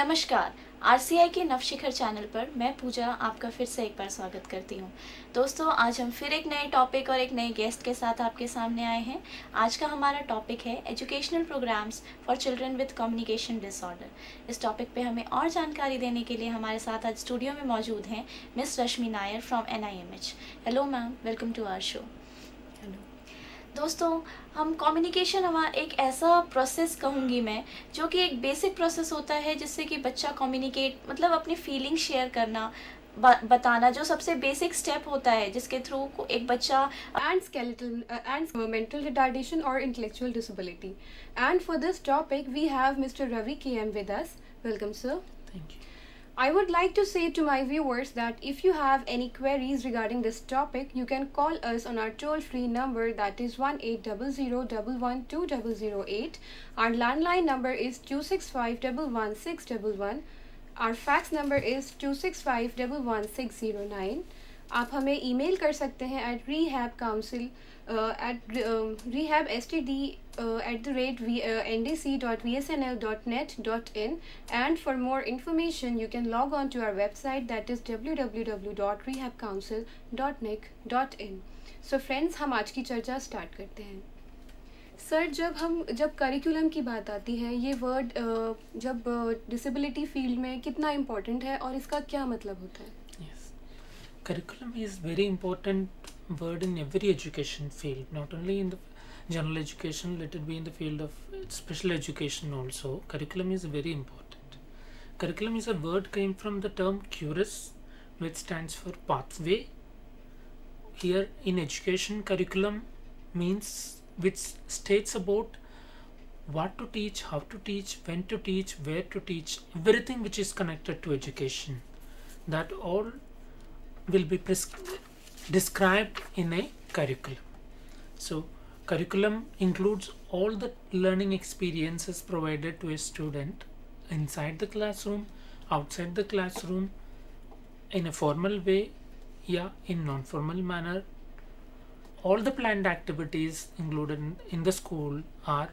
नमस्कार। आरसीआई के नवशिखर चैनल पर मैं पूजा आपका फिर से एक बार स्वागत करती हूँ। दोस्तों, आज हम फिर एक नए टॉपिक और एक नए गेस्ट के साथ आपके सामने आए हैं। आज का हमारा टॉपिक है educational programs for children with communication disorder. इस टॉपिक पे हमें और जानकारी देने के लिए हमारे साथ आज स्टूडियो में मौजूद हैं miss Rashmi Nair from NIMH। Hello ma'am, welcome to our show. दोस्तों, हम कम्युनिकेशन हमारा एक ऐसा प्रोसेस कहूँगी मैं, जो कि एक बेसिक प्रोसेस होता है जिससे कि बच्चा कम्युनिकेट मतलब अपनी फीलिंग शेयर करना, बताना, जो सबसे बेसिक स्टेप होता है जिसके थ्रू एक बच्चा and skeletal and mental retardation or intellectual disability. And for this topic, we have Mr. Ravi KM with us. Welcome, sir. Thank you. I would like to say to my viewers that if you have any queries regarding this topic, you can call us on our toll-free number, that is 1800111208. Our landline number is 265111611. Our fax number is 265111609. आप हमें email कर सकते हैं at rehabcouncil at rehabstd@ndc.vsnl.net.in, and for more information you can log on to our website, that is www.rehabcouncil.nic.in. So friends, हम आज की चर्चा start करते हैं। सर, जब करिकुलम की बात आती है, ये वर्ड जब डिसेबिलिटी फील्ड में कितना इम्पोर्टेंट है और इसका क्या मतलब होता है? Yes. Curriculum is very important word in every education field, not only in the general education, let it be in the field of special education also. Curriculum is very important. Curriculum is a word came from the term curus, which stands for pathway. Here in education, curriculum means which states about what to teach, how to teach, when to teach, where to teach, everything which is connected to education. That all will be described in a curriculum. So curriculum includes all the learning experiences provided to a student inside the classroom, outside the classroom, in a formal way, in non-formal manner. All the planned activities included in the school are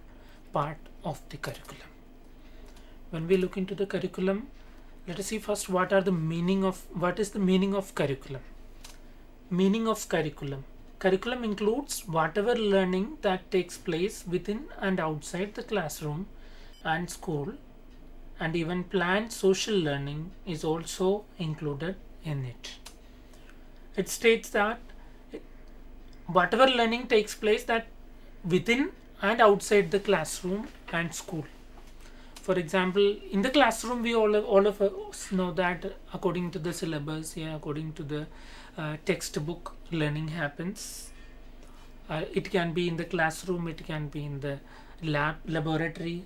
part of the curriculum. When we look into the curriculum, let us see first what is the meaning of curriculum. Meaning of curriculum. Curriculum includes whatever learning that takes place within and outside the classroom and school, and even planned social learning is also included in it. It states that whatever learning takes place that within and outside the classroom and school. For example, in the classroom, we all of us know that according to the syllabus, according to the textbook, learning happens. It can be in the classroom, it can be in the laboratory,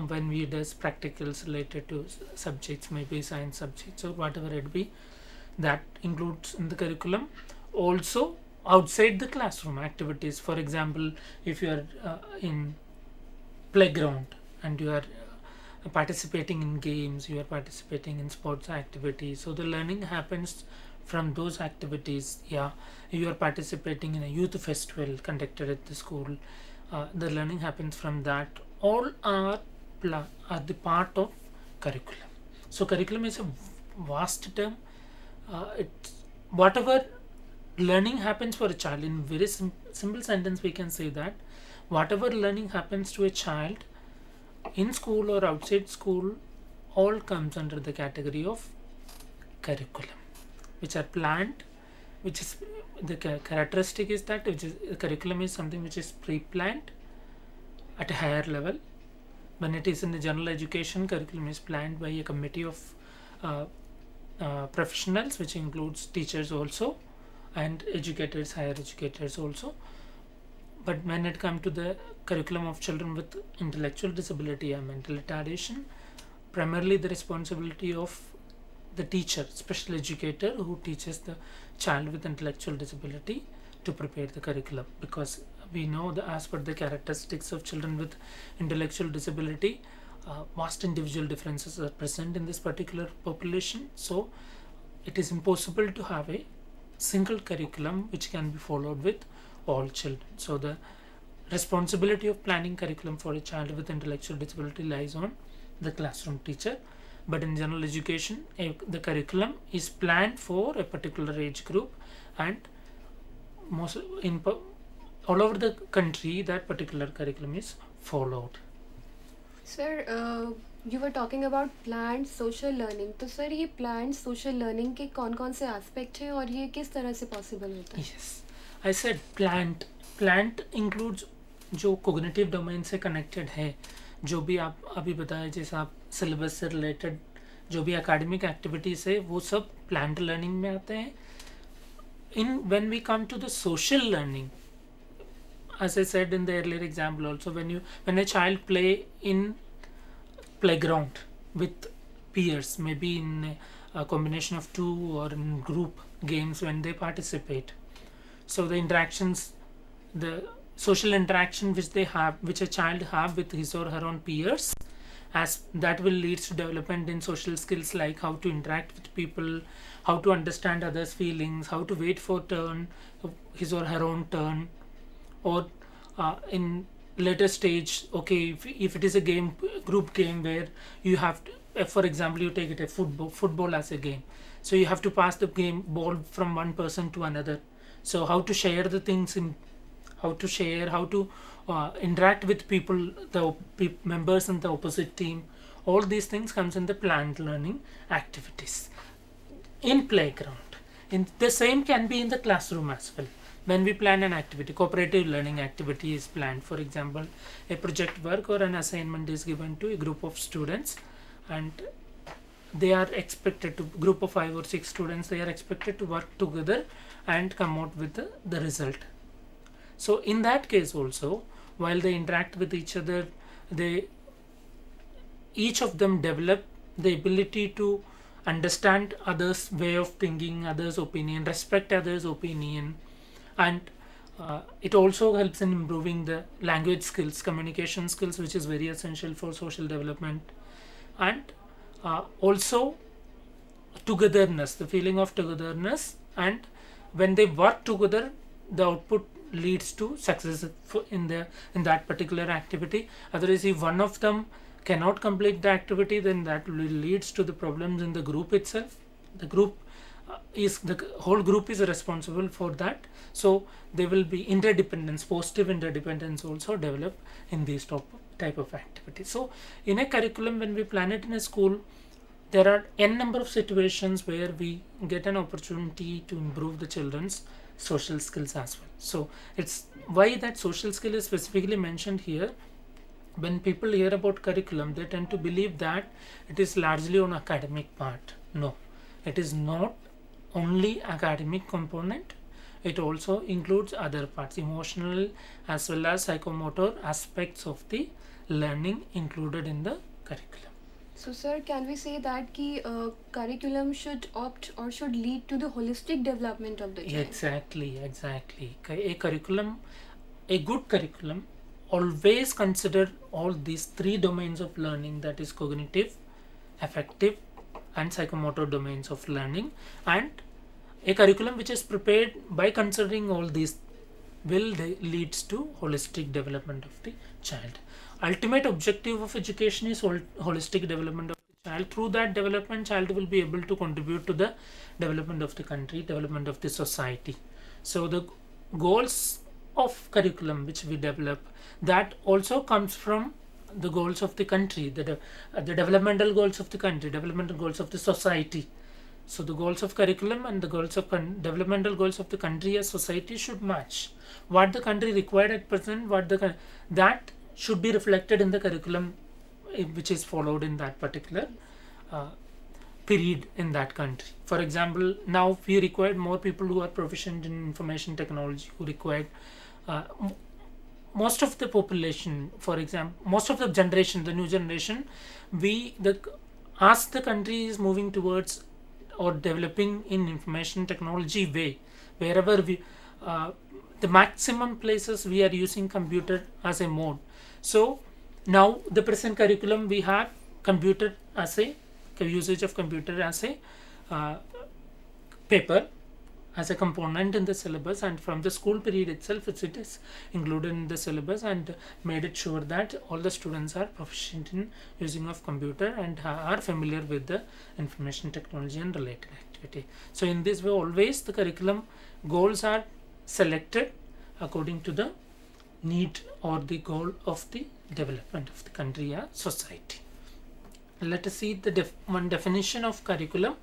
when we does practicals related to subjects, maybe science subjects or whatever it be, that includes in the curriculum. Also outside the classroom activities, for example, if you are in playground and you are participating in games, you are participating in sports activities, so the learning happens from those activities. You are participating in a youth festival conducted at the school, the learning happens from that. All are the part of curriculum. So curriculum is a vast term. It's whatever learning happens for a child. In very simple sentence we can say that whatever learning happens to a child in school or outside school all comes under the category of curriculum, which are planned, which is the characteristic is that curriculum is something which is pre-planned at a higher level. When it is in the general education, curriculum is planned by a committee of professionals, which includes teachers also and educators, higher educators also. But when it comes to the curriculum of children with intellectual disability or mental retardation, primarily the responsibility of the teacher, special educator who teaches the child with intellectual disability to prepare the curriculum, because we know that as per the characteristics of children with intellectual disability, vast individual differences are present in this particular population. So it is impossible to have a single curriculum which can be followed with all children. So the responsibility of planning curriculum for a child with intellectual disability lies on the classroom teacher. But in general education, the curriculum is planned for a particular age group, and most all over the country that particular curriculum is followed. Sir you were talking about planned social learning, तो sir ये planned social learning के कौन कौन से aspect हैं और ये किस तरह से पॉसिबल होता है? Yes, I said plant includes जो cognitive domain से connected है, जो भी आप अभी बताया, जैसे आप सिलेबस से रिलेटेड जो भी एकेडमिक एक्टिविटीज है वो सब प्लान्ड लर्निंग में आते हैं. In when we come to the social learning, as I said in the earlier example also, when a child play in playground with peers, maybe in a combination of two or in group games when they participate, so the interactions, the social interaction which a child have with his or her own peers, as that will lead to development in social skills like how to interact with people, how to understand others' feelings, how to wait for his or her own turn, or in later stage, okay, if it is a group game where you have to, for example, you take it a football as a game, so you have to pass the ball from one person to another. So how to share the things, how to interact with people, the members in the opposite team, all these things comes in the planned learning activities in playground. In the same can be in the classroom as well. When we plan an activity, cooperative learning activity is planned. For example, a project work or an assignment is given to a group of students, and they are expected to, group of 5 or 6 students, they are expected to work together and come out with the result. So in that case also, while they interact with each other, each of them develop the ability to understand others' way of thinking, others' opinion, respect others' opinion, and it also helps in improving the language skills, communication skills, which is very essential for social development, and also togetherness, the feeling of togetherness. And when they work together, the output leads to success in that particular activity. Otherwise, if one of them cannot complete the activity, then that leads to the problems in the group itself. The whole group is responsible for that. So there will be interdependence, positive interdependence also develop in these type of activities. So in a curriculum, when we plan it in a school, there are n number of situations where we get an opportunity to improve the children's social skills as well. So it's why that social skill is specifically mentioned here. When people hear about curriculum, they tend to believe that it is largely on academic part. No, it is not only academic component. It also includes other parts, emotional as well as psychomotor aspects of the learning included in the curriculum. So sir, can we say that ki curriculum should opt or should lead to the holistic development of the child? Exactly. A good curriculum always consider all these 3 domains of learning, that is cognitive, affective, and psychomotor domains of learning. And a curriculum which is prepared by considering all these will leads to holistic development of the child. Ultimate objective of education is holistic development of the child. Through that development, child will be able to contribute to the development of the country, development of the society. So the goals of curriculum which we develop, that also comes from the goals of the country, the developmental goals of the country, developmental goals of the society. So the goals of curriculum and the goals of developmental goals of the country as society should match. What the country required at present, that should be reflected in the curriculum which is followed in that particular period in that country. For example, now we required more people who are proficient in information technology, who required most of the population, for example, most of the generation, the new generation, as the country is moving towards or developing in information technology way, wherever the maximum places we are using computer as a mode. So now the present curriculum, we have computer as a usage of computer as a paper, as a component in the syllabus, and from the school period itself it is included in the syllabus and made it sure that all the students are proficient in using of computer and are familiar with the information technology and related activity. So in this way always the curriculum goals are selected according to the need or the goal of the development of the country or society. Let us see the one definition of curriculum.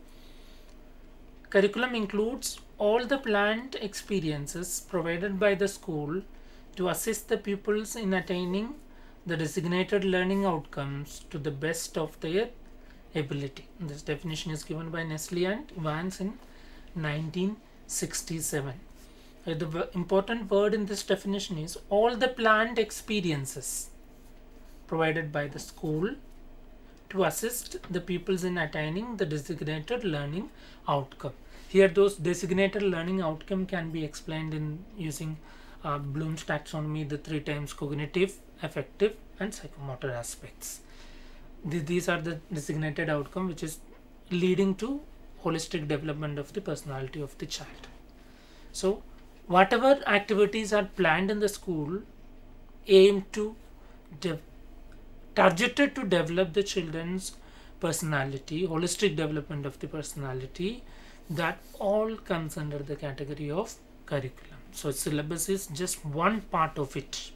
Curriculum includes all the planned experiences provided by the school to assist the pupils in attaining the designated learning outcomes to the best of their ability. This definition is given by Nestle and Vance in 1967. The important word in this definition is all the planned experiences provided by the school to assist the pupils in attaining the designated learning outcome. Here those designated learning outcome can be explained in using Bloom's taxonomy, the 3 times cognitive, affective and psychomotor aspects. These are the designated outcome which is leading to holistic development of the personality of the child. So whatever activities are planned in the school aim to targeted to develop the children's personality, holistic development of the personality, that all comes under the category of curriculum. So syllabus is just one part of it.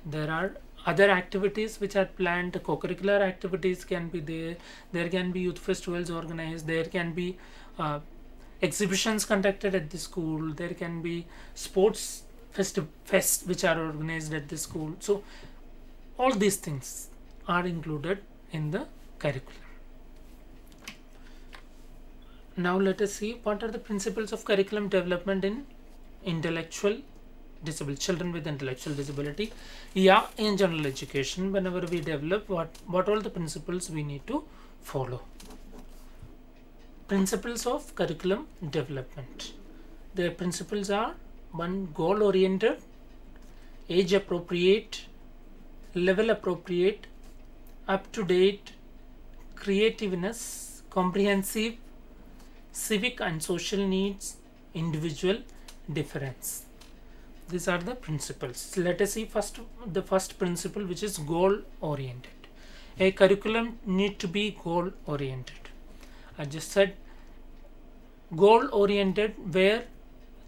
There are other activities which are planned. Co-curricular activities can be there. There can be youth festivals organized. There can be exhibitions conducted at the school. There can be sports fest which are organized at the school. So all these things are included in the curriculum. Now let us see what are the principles of curriculum development in intellectual disability, children with intellectual disability. Yeah, in general education, whenever we develop, what all the principles we need to follow. Principles of curriculum development. The principles are: 1. Goal oriented, age appropriate, level appropriate, up to date, creativeness, comprehensive, civic and social needs, individual difference. These are the principles. Let us see first the first principle, which is goal oriented. A curriculum need to be goal oriented. I just said goal oriented, where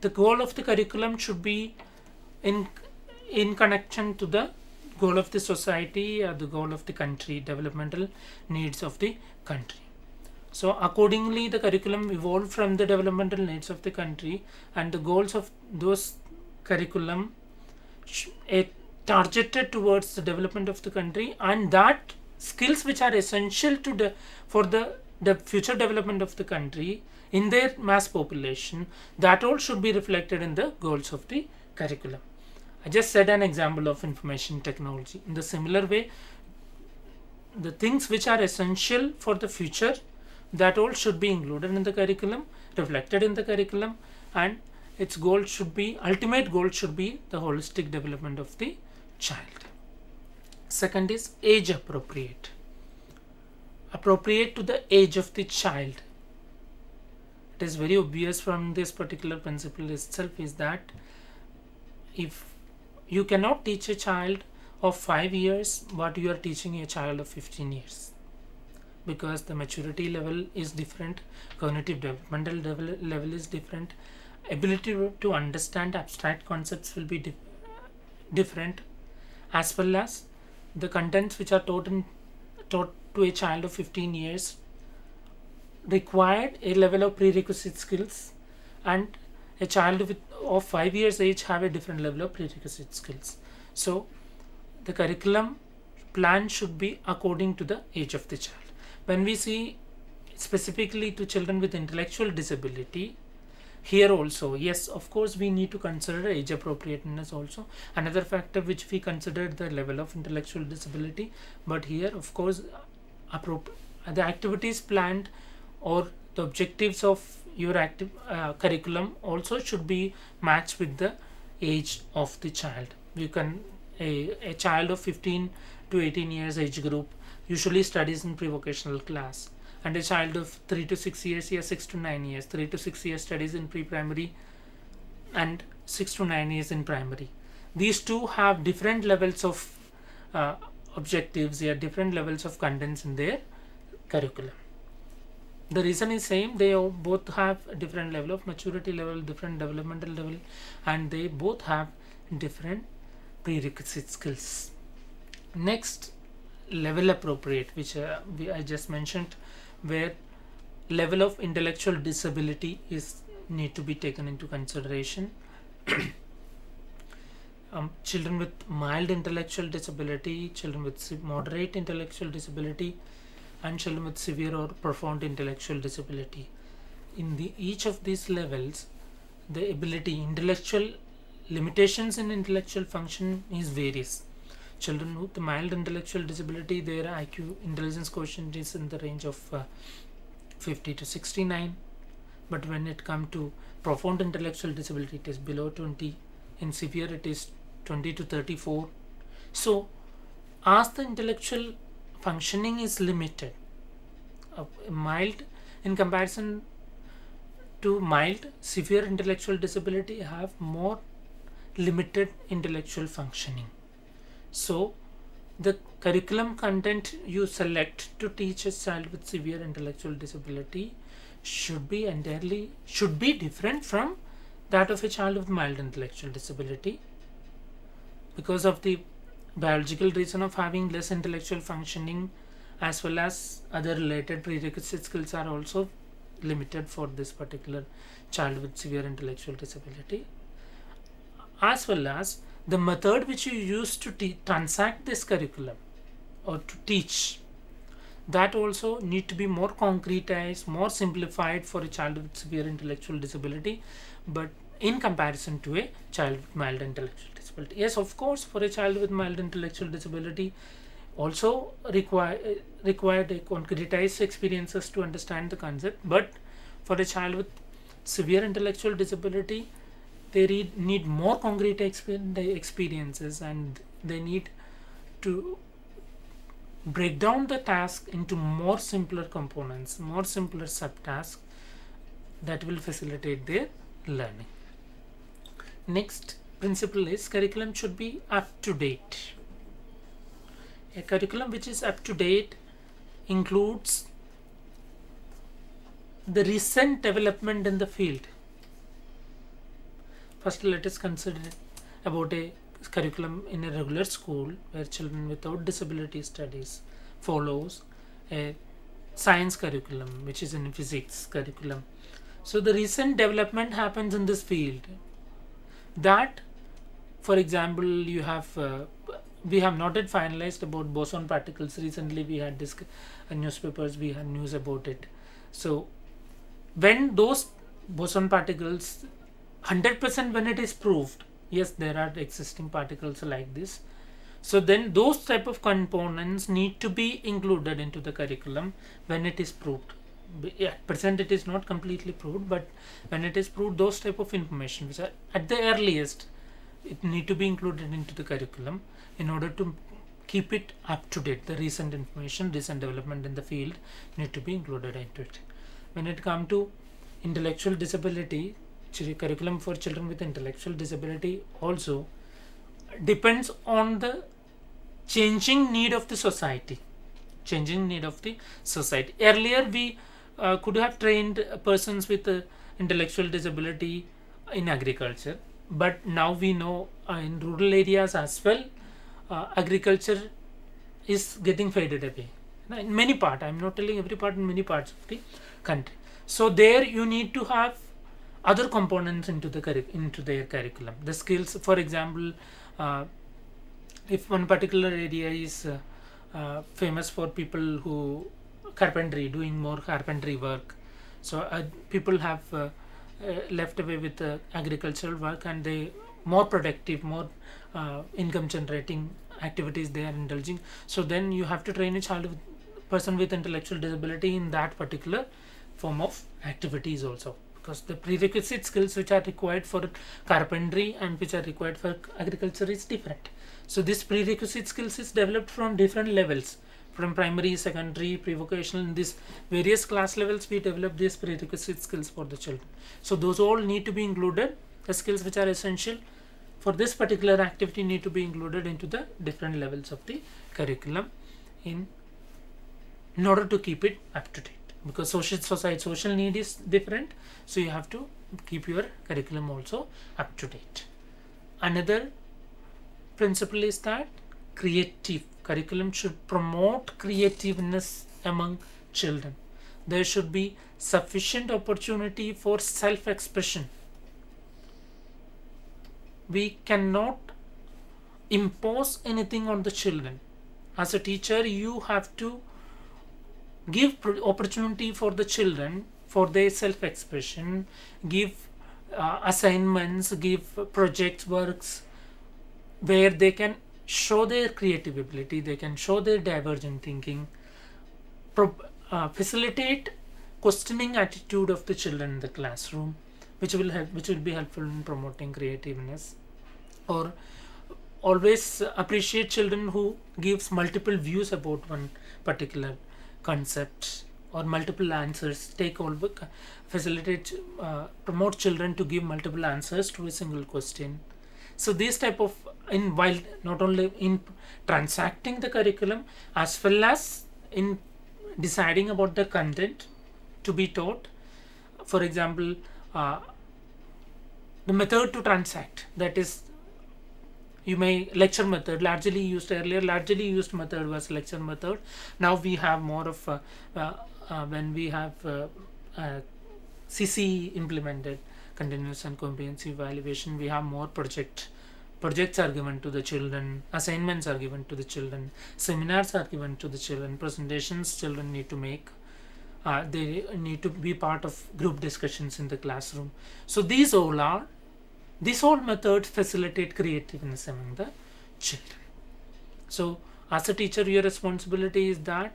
the goal of the curriculum should be in connection to the goal of the society or the goal of the country, developmental needs of the country. So accordingly the curriculum evolved from the developmental needs of the country, and the goals of those curriculum targeted towards the development of the country, and that skills which are essential to for the future development of the country in their mass population, that all should be reflected in the goals of the curriculum. I just said an example of information technology. In the similar way, the things which are essential for the future, that all should be included in the curriculum, reflected in the curriculum, and its goal should be, ultimate goal should be the holistic development of the child. Second is age appropriate. Appropriate to the age of the child. It is very obvious from this particular principle itself is that if you cannot teach a child of 5 years what you are teaching a child of 15 years, because the maturity level is different, cognitive developmental level is different, ability to understand abstract concepts will be different, as well as the contents which are taught to a child of 15 years required a level of prerequisite skills, and a child of 5 years age have a different level of prerequisite skills. So the curriculum plan should be according to the age of the child. When we see specifically to children with intellectual disability, here also, yes, of course we need to consider age appropriateness also. Another factor which we consider the level of intellectual disability, but here of course the activities planned or the objectives of your curriculum also should be matched with the age of the child. You can a child of 15 to 18 years age group usually studies in pre-vocational class, and a child of 3 to 6 years, yeah, 6 to 9 years. 3 to 6 years studies in pre-primary and 6 to 9 years in primary. These two have different levels of objectives, yeah, different levels of contents in their curriculum. The reason is same, they both have a different level of maturity level, different developmental level, and they both have different prerequisite skills. Next, level appropriate, which I just mentioned, where level of intellectual disability is need to be taken into consideration. Children with mild intellectual disability, children with moderate intellectual disability, and children with severe or profound intellectual disability. In each of these levels, the intellectual limitations in intellectual function is various. Children with mild intellectual disability, their IQ intelligence quotient is in the range of 50 to 69, but when it comes to profound intellectual disability, it is below 20. In severe, it is 20 to 34. So, as the intellectual functioning is limited, mild in comparison to mild, severe intellectual disability have more limited intellectual functioning. So the curriculum content you select to teach a child with severe intellectual disability should be different from that of a child with mild intellectual disability, because of the biological reason of having less intellectual functioning, as well as other related prerequisite skills are also limited for this particular child with severe intellectual disability, as well as the method which you use to transact this curriculum or to teach, that also need to be more concretized, more simplified for a child with severe intellectual disability, but in comparison to a child with mild intellectual disability. Yes, of course, for a child with mild intellectual disability also required a concretized experiences to understand the concept, but for a child with severe intellectual disability, they need more concrete experiences, and they need to break down the task into more simpler components, more simpler subtasks that will facilitate their learning. Next principle is curriculum should be up to date. A curriculum which is up to date includes the recent development in the field. First, let us consider about a curriculum in a regular school where children without disability studies follows a science curriculum, which is in physics curriculum. So the recent development happens in this field. That, for example, you have we have not yet finalized about boson particles. Recently we had newspapers, we had news about it. So when those boson particles 100%, when it is proved, yes, there are existing particles like this, so then those type of components need to be included into the curriculum when it is proved. At present it is not completely proved, but when it is proved, those type of information which are at the earliest, it need to be included into the curriculum in order to keep it up to date. The recent information, recent development in the field need to be included into it. When it comes to intellectual disability, curriculum for children with intellectual disability also depends on the changing need of the society. Earlier we could have trained persons with intellectual disability in agriculture, but now we know in rural areas as well, agriculture is getting faded away in many parts. I'm not telling every part, in many parts of the country. So there you need to have other components into their curriculum. The skills, for example, if one particular area is famous for people who doing more carpentry work, so people have left away with agricultural work, and they more productive, more income generating activities they are indulging. So then you have to train a person with intellectual disability in that particular form of activities also, because the prerequisite skills which are required for carpentry and which are required for agriculture is different. So this prerequisite skills is developed from different levels. from primary, secondary, pre-vocational, in these various class levels, we develop these prerequisite skills for the children. So those all need to be included. The skills which are essential for this particular activity need to be included into the different levels of the curriculum in order to keep it up to date, because social need is different, so you have to keep your curriculum also up to date. Another principle is that creative curriculum should promote creativeness among children. There should be sufficient opportunity for self-expression. We cannot impose anything on the children. As a teacher, you have to give opportunity for the children for their self-expression, give assignments, give projects, works, where they can show their creative ability, they can show their divergent thinking, facilitate questioning attitude of the children in the classroom, which will be helpful in promoting creativeness. Or always appreciate children who gives multiple views about one particular concept or multiple answers. Facilitate, promote children to give multiple answers to a single question. So these type of, while not only in transacting the curriculum, as well as in deciding about the content to be taught. For example, the method to transact, that is, you may lecture method, largely used method was lecture method. Now we have more of when we have CC implemented, continuous and comprehensive evaluation, we have more projects are given to the children, assignments are given to the children, seminars are given to the children, presentations children need to make, they need to be part of group discussions in the classroom. So these all methods facilitate creativeness among the children. So as a teacher, your responsibility is that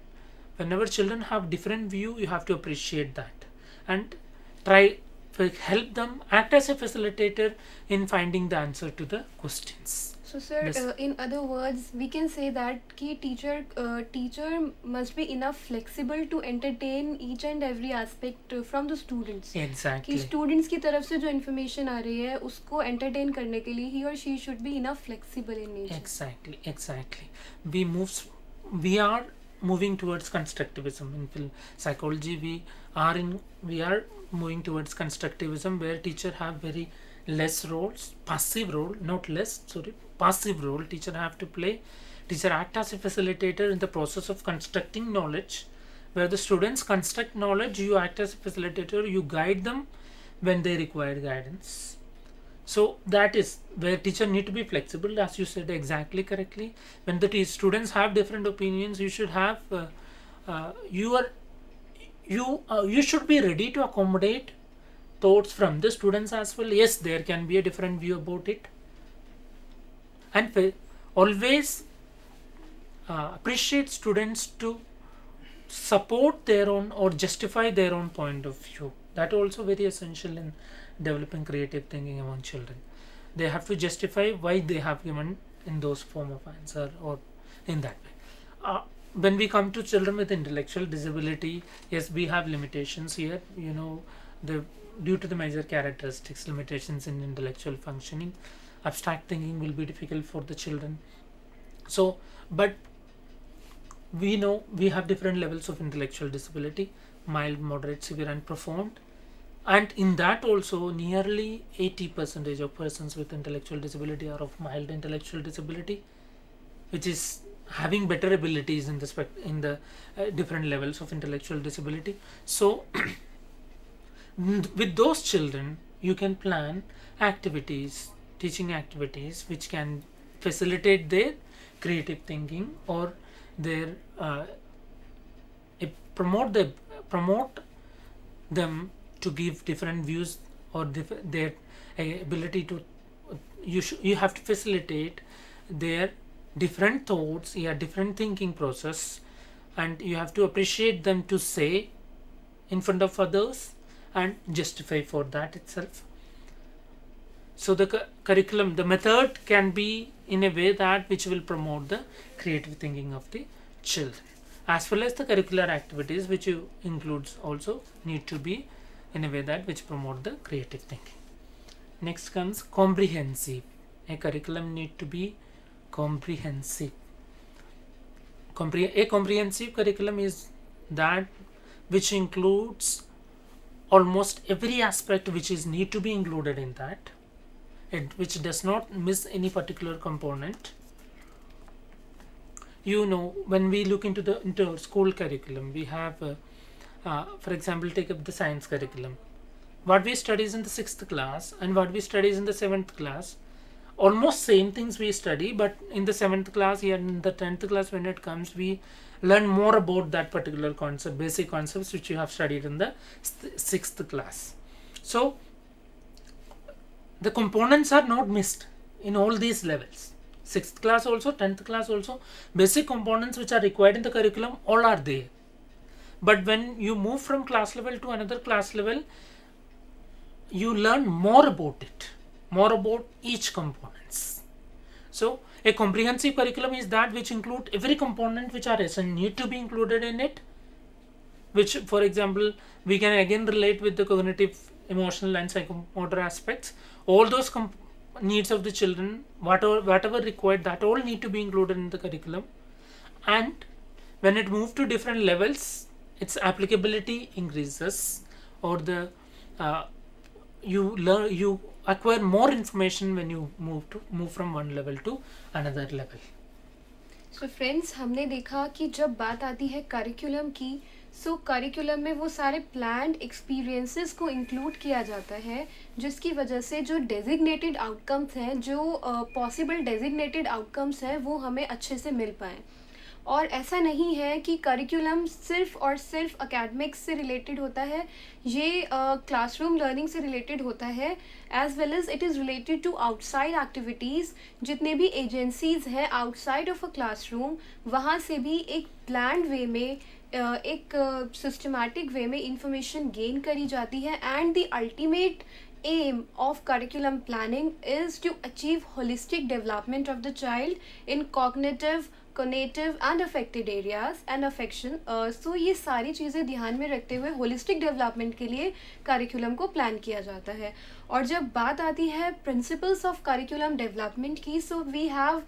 whenever children have different view, you have to appreciate that and try to help them, act as a facilitator in finding the answer to the questions. So sir, Yes. In other words, we can say that ki teacher must be enough flexible to entertain each and every aspect from the students. Exactly. कि students की तरफ से जो information आ रही है उसको entertain करने के लिए he or she should be enough flexible in nature. Exactly. We are moving towards constructivism in psychology. We are moving towards constructivism, where teacher have very less roles, passive role, not less, sorry, passive role teacher have to play. Teacher act as a facilitator in the process of constructing knowledge, where the students construct knowledge, you act as a facilitator, you guide them when they require guidance. So that is where teacher need to be flexible, as you said exactly correctly. When the students have different opinions, you should have you should be ready to accommodate thoughts from the students as well. Yes, there can be a different view about it, and always appreciate students to support their own or justify their own point of view. That also very essential in developing creative thinking among children. They have to justify why they have given in those form of answer or in that way. When we come to children with intellectual disability, yes, we have limitations here. Due to the major characteristics, limitations in intellectual functioning, abstract thinking will be difficult for the children. So, but we know we have different levels of intellectual disability: mild, moderate, severe, and profound. And in that also, nearly 80% of persons with intellectual disability are of mild intellectual disability, which is having better abilities in the different levels of intellectual disability. So with those children, you can plan teaching activities which can facilitate their creative thinking, or their promote them to give different views, or their ability to you have to facilitate their different thoughts, different thinking process, and you have to appreciate them to say in front of others and justify for that itself. So the curriculum, the method can be in a way that which will promote the creative thinking of the children. as well as the curricular activities which you includes also need to be in a way that which promote the creative thinking. Next comes comprehensive. A curriculum need to be comprehensive. A comprehensive curriculum is that which includes almost every aspect which is need to be included in that, which does not miss any particular component. You know, when we look into school curriculum, we have for example, take up the science curriculum. What we studies in the 6th class and what we studies in the 7th class, almost same things we study, but in the 7th class here, in the 10th class when it comes, we learn more about that particular concept, basic concepts which you have studied in the 6th class. So the components are not missed in all these levels. 6th class also, 10th class also, basic components which are required in the curriculum, all are there. But when you move from class level to another class level, you learn more about it, more about each components. So a comprehensive curriculum is that which include every component which are essential, need to be included in it, which, for example, we can again relate with the cognitive, emotional and psychomotor aspects. All those needs of the children, whatever required, that all need to be included in the curriculum. And when it moves to different levels, its applicability increases, or the you acquire more information when you move from one level to another level. So friends, हमने देखा कि जब बात आती है curriculum की, सो curriculum में वो सारे प्लान्ड एक्सपीरियंसेस को इंक्लूड किया जाता है, जिसकी वजह से जो डेजिग्नेटेड आउटकम्स हैं, जो पॉसिबल डेजिग्नेटेड आउटकम्स हैं, वो हमें अच्छे से मिल पाएँ. और ऐसा नहीं है कि करिकुलम सिर्फ और सिर्फ एकेडमिक्स से रिलेटेड होता है, ये क्लासरूम लर्निंग से रिलेटेड होता है, as well as it is related to outside activities. जितने भी एजेंसीज हैं आउटसाइड ऑफ अ क्लासरूम, वहाँ से भी एक प्लान्ड वे में, एक सिस्टमैटिक वे में इंफॉर्मेशन गेन करी जाती है. And the ultimate aim of curriculum planning is to achieve holistic development of the child in cognitive, cognitive and affected areas and affection. So ये सारी चीज़ें ध्यान में रखते हुए holistic development के लिए curriculum को plan किया जाता है. और जब बात आती है principles of curriculum development की, so we have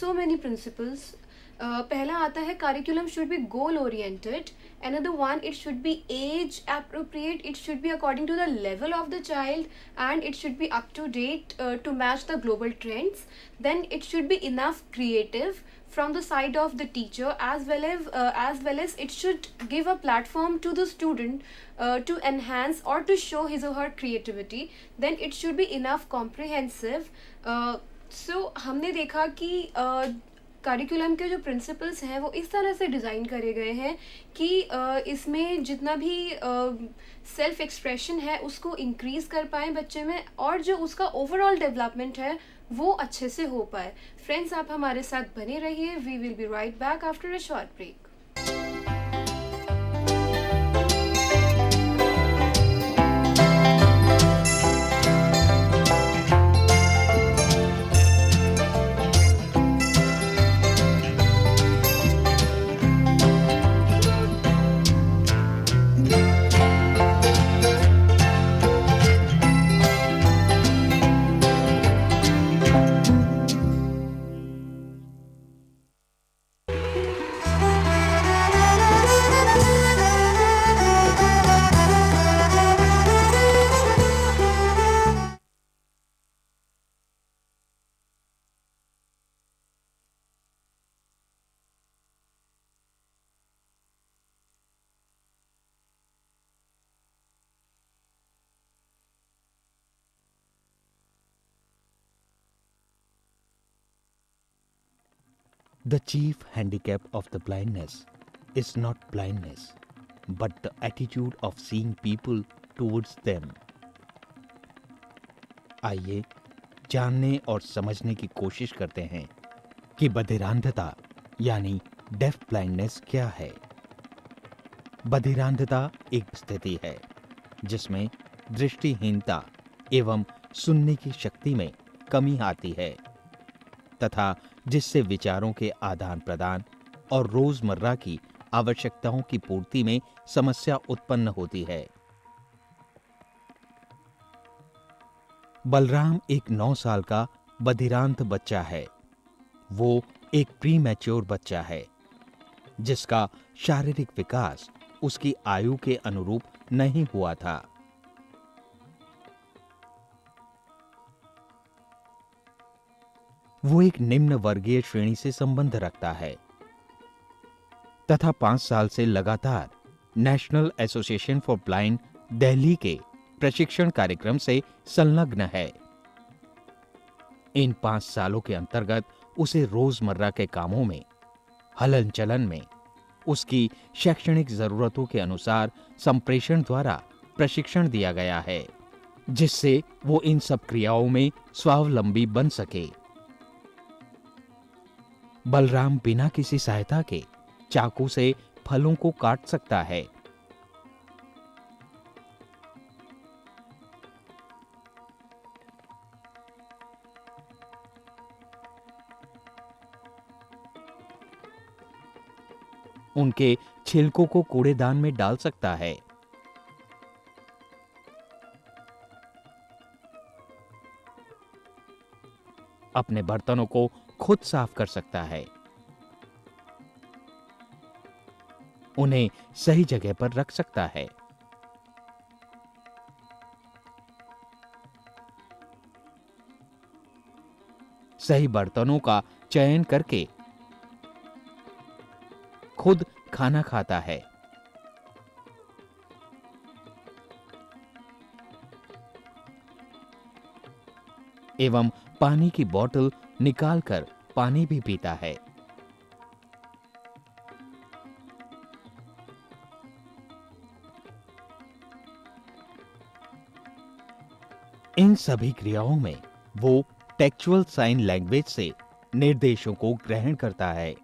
so many principles. पहला आता है curriculum should be goal oriented. Another one, it should be age appropriate, it should be according to the level of the child, and it should be up to date to match the global trends. Then it should be enough creative from the side of the teacher, as well as it should give a platform to the student to enhance or to show his or her creativity. Then it should be enough comprehensive. So हमने देखा कि curriculum के जो principles हैं वो इस तरह से डिज़ाइन करे गए हैं कि इसमें जितना भी सेल्फ एक्सप्रेशन है उसको इंक्रीज़ कर पाएँ बच्चे में, और जो उसका ओवरऑल डेवलपमेंट है वो अच्छे से हो पाए. फ्रेंड्स, आप हमारे साथ बने रहिए. We will be right back after a short break. The chief handicap of the blindness is not blindness, but the attitude of seeing people towards them. आइए जानने और समझने की कोशिश करते हैं कि बधिरांधता यानी डेफ ब्लाइंडनेस क्या है. बधिरांधता एक स्थिति है जिसमें दृष्टिहीनता एवं सुनने की शक्ति में कमी आती है तथा जिससे विचारों के आदान प्रदान और रोजमर्रा की आवश्यकताओं की पूर्ति में समस्या उत्पन्न होती है। बलराम एक 9 साल का बधिरांत बच्चा है। वो एक प्री मैच्योर बच्चा है जिसका शारीरिक विकास उसकी आयु के अनुरूप नहीं हुआ था। वो एक निम्न वर्गीय श्रेणी से संबंध रखता है तथा 5 साल से लगातार national association for blind Delhi के प्रशिक्षण कार्यक्रम से संलग्न है। इन 5 सालों के अंतर्गत उसे रोजमर्रा के कामों में, हलन चलन में, उसकी शैक्षणिक जरूरतों के अनुसार संप्रेषण द्वारा प्रशिक्षण दिया गया है जिससे वो इन सब क्रियाओं में स्वावलंबी बन सके। बलराम बिना किसी सहायता के चाकू से फलों को काट सकता है। उनके छिलकों को कूड़ेदान में डाल सकता है। अपने बर्तनों को खुद साफ कर सकता है। उन्हें सही जगह पर रख सकता है। सही बर्तनों का चयन करके खुद खाना खाता है। एवं पानी की बोतल निकालकर पानी भी पीता है। इन सभी क्रियाओं में वो टेक्चुअल साइन लैंग्वेज से निर्देशों को ग्रहण करता है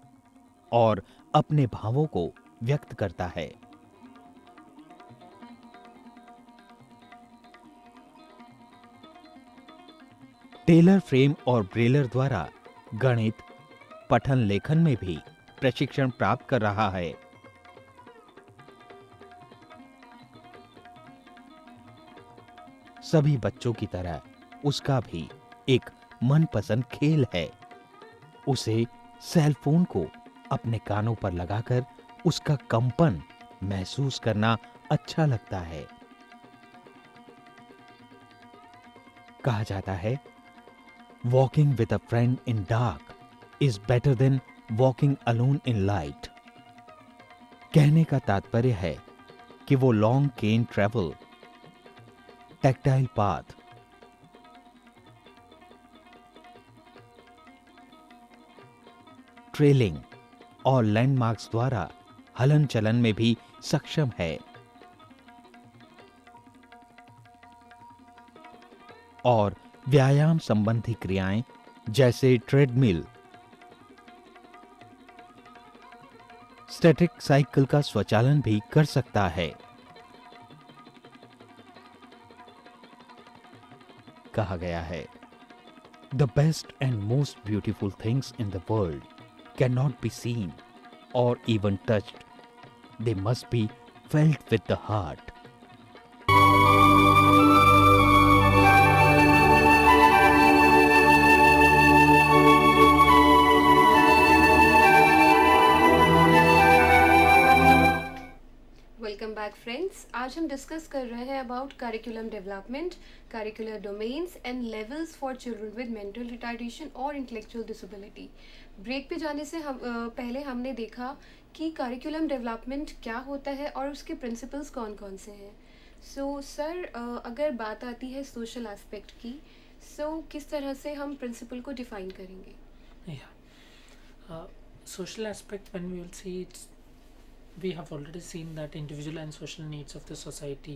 और अपने भावों को व्यक्त करता है। टेलर फ्रेम और ब्रेलर द्वारा गणित, पठन लेखन में भी प्रशिक्षण प्राप्त कर रहा है। सभी बच्चों की तरह उसका भी एक मनपसंद खेल है। उसे सेल फोन को अपने कानों पर लगाकर उसका कंपन महसूस करना अच्छा लगता है। कहा जाता है, walking with a friend in dark is better than walking alone in light. कहने का तात्पर्य है कि वो लॉन्ग केन ट्रेवल, टैक्टाइल पाथ, ट्रेलिंग और लैंडमार्क्स द्वारा हलन चलन में भी सक्षम है और व्यायाम संबंधी क्रियाएं जैसे ट्रेडमिल, स्टैटिक साइकिल का स्वचालन भी कर सकता है। कहा गया है, the best and most beautiful things in the world can not be seen or even touched, they must be felt with the heart. Welcome back friends. आज हम डिस्कस कर रहे हैं about curriculum development, curricular domains and levels for children with mental retardation और intellectual disability. Break पे जाने से पहले हमने देखा कि करिकुलम डेवलपमेंट क्या होता है और उसके प्रिंसिपल्स कौन कौन से हैं। सो सर, अगर बात आती है सोशल एस्पेक्ट की, किस तरह से हम प्रिंसिपल को डिफाइन करेंगे? Social aspect, when we will see it, we have already seen that individual and social needs of the society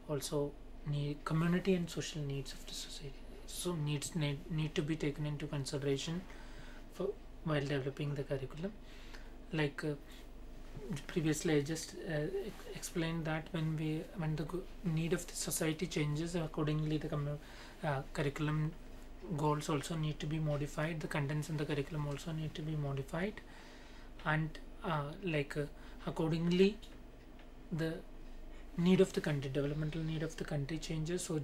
also need community and social needs of the society, so need to be taken into consideration for while developing the curriculum. Like previously I just explained that when the need of the society changes, accordingly the curriculum goals also need to be modified, the contents in the curriculum also need to be modified, and accordingly the need of the country, developmental need of the country changes. So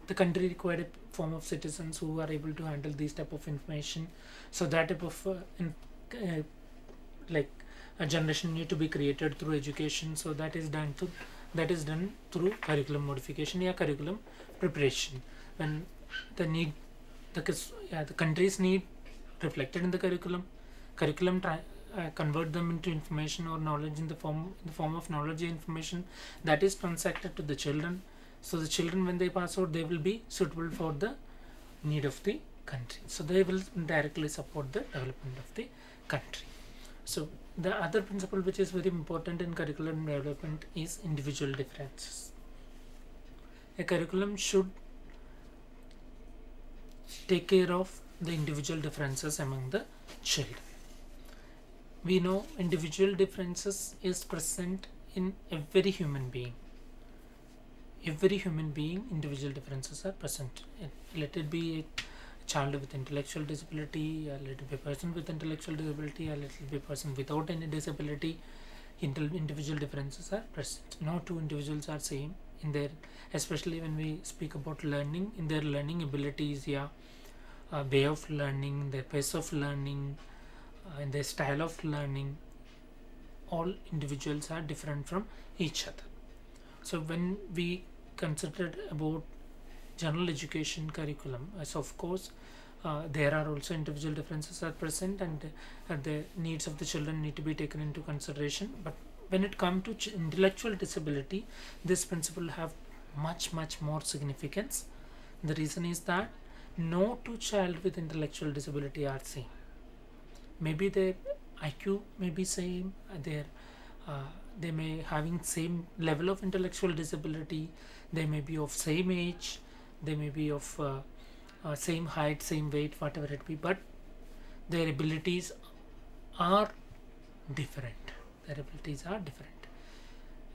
the country required a form of citizens who are able to handle these type of information. So that type of like a generation need to be created through education. So that is done through curriculum modification, yeah, curriculum preparation. When the need, the country's need reflected in the curriculum, convert them into information or knowledge in the form of knowledge and information that is transacted to the children. So the children, when they pass out, they will be suitable for the need of the country. So they will directly support the development of the country. So the other principle which is very important in curriculum development is individual differences. A curriculum should take care of the individual differences among the children. We know individual differences is present in every human being. Every human being, individual differences are present. Let it be a child with intellectual disability, let it be a person with intellectual disability, let it be a person without any disability. Individual differences are present. No two individuals are same in their, especially when we speak about learning, in their learning abilities, yeah, way of learning, their pace of learning, in their style of learning. All individuals are different from each other. So when we considered about general education curriculum, as of course there are also individual differences are present, and the needs of the children need to be taken into consideration. But when it comes to intellectual disability, this principle have much more significance. The reason is that no two child with intellectual disability are same. Maybe their IQ may be same, they may having same level of intellectual disability, they may be of same age, they may be of same height, same weight, whatever it be, but their abilities are different. Their abilities are different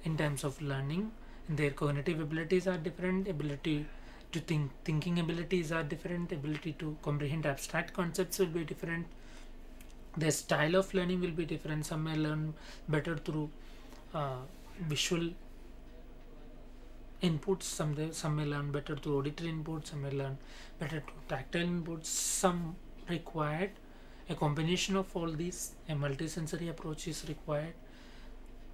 in terms of learning. Their cognitive abilities are different, ability to thinking abilities are different, ability to comprehend abstract concepts will be different, their style of learning will be different. Some may learn better through visual inputs, some may learn better through auditory inputs, some may learn better through tactile inputs, some required a combination of all these. A multisensory approach is required.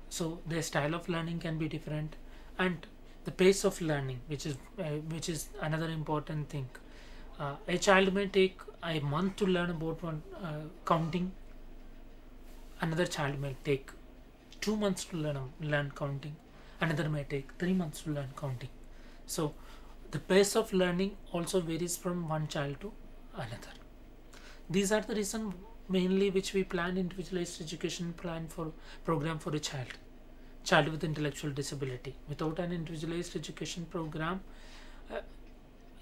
So their style of learning can be different, and the pace of learning, which is another important thing. A child may take a month to learn about counting. Another child may take 2 months to learn counting. Another may take 3 months to learn counting. So the pace of learning also varies from one child to another. These are the reason mainly which we plan individualized education program for a child with intellectual disability. Without an individualized education program,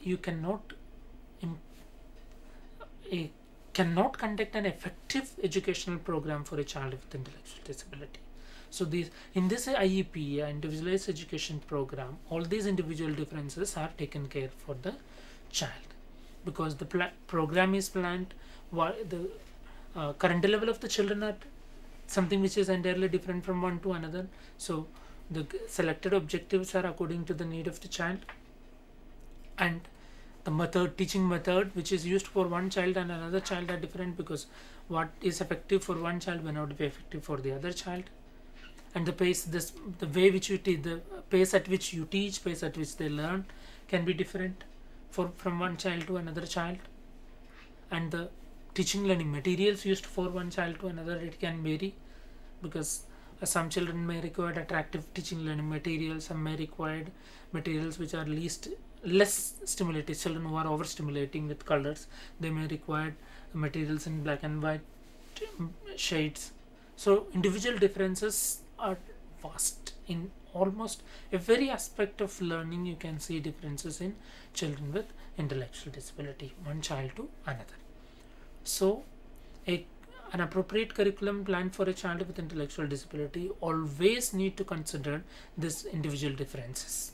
you cannot conduct an effective educational program for a child with intellectual disability. So in this IEP, individualized education program, all these individual differences are taken care for the child, because the program is planned while the current level of the children are something which is entirely different from one to another. So the selected objectives are according to the need of the child, and the teaching method which is used for one child and another child are different, because what is effective for one child may not be effective for the other child. And the way which you teach, the pace at which you teach, pace at which they learn can be different from one child to another child. And the teaching learning materials used for one child to another, it can vary, because some children may require attractive teaching learning materials, some may require materials which are less stimulating. Children who are overstimulating with colors, they may require materials in black and white shades. So individual differences are vast. In almost every aspect of learning, you can see differences in children with intellectual disability, one child to another. So an appropriate curriculum planned for a child with intellectual disability always need to consider this individual differences.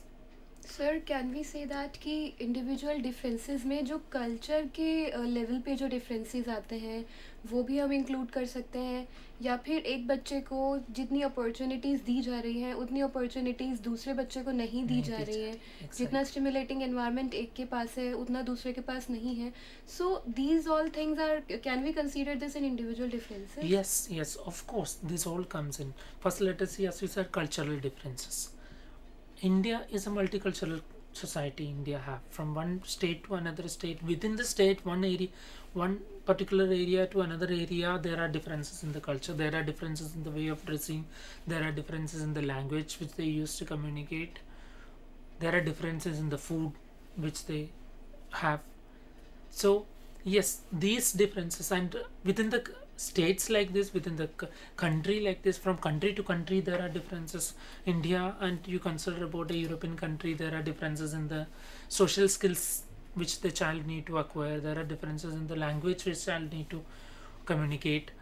Sir can we say that कि individual differences में जो culture के level पे जो differences आते हैं वो भी हम इंक्लूड कर सकते हैं, या फिर एक बच्चे को जितनी अपॉर्चुनिटीज़ दी जा रही हैं उतनी अपॉर्चुनिटीज़ दूसरे बच्चे को नहीं दी जा रही हैं, जितना स्टिमुलेटिंग एनवायरनमेंट एक के पास है उतना दूसरे के पास नहीं है. So these all things are, can we consider this in individual differences? Yes, of course, this all comes in. First, let us see, as we said, cultural differences. India is a multicultural society. India have from one state to another state. Within the state, one area, one particular area to another area, there are differences in the culture. There are differences in the way of dressing. There are differences in the language which they use to communicate. There are differences in the food which they have. So yes, these differences, and within the states like this, within the country like this, from country to country there are differences. India, and you consider about a European country, there are differences in the social skills which the child need to acquire. There are differences in the language which child need to communicate.